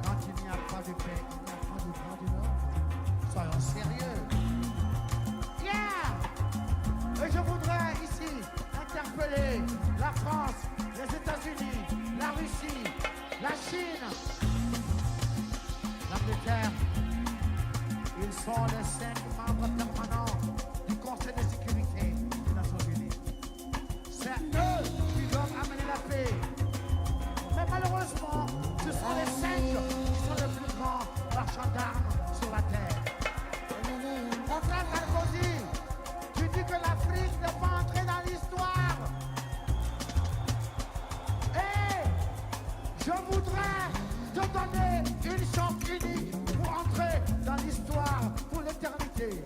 Speaker 1: Quand il n'y a pas de paix, il n'y a pas de droits de l'homme. Soyons sérieux. Yeah! Et je voudrais ici interpeller la France, les États-Unis, la Russie, la Chine, l'Angleterre. Ils sont les 5 membres permanents du Conseil de sécurité des Nations Unies. C'est eux qui doivent amener la paix. Mais malheureusement, ce sont les 5 qui sont les plus grands marchands d'armes sur la terre. Mon frère Sarkozy, tu dis que l'Afrique n'est pas entrée dans l'histoire. Et je voudrais te donner une chance unique pour entrer dans l'histoire pour l'éternité.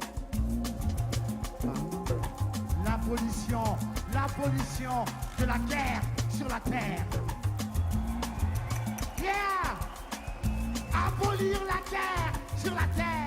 Speaker 1: L'abolition de la guerre sur la terre. Yeah! Abolir la guerre sur la terre.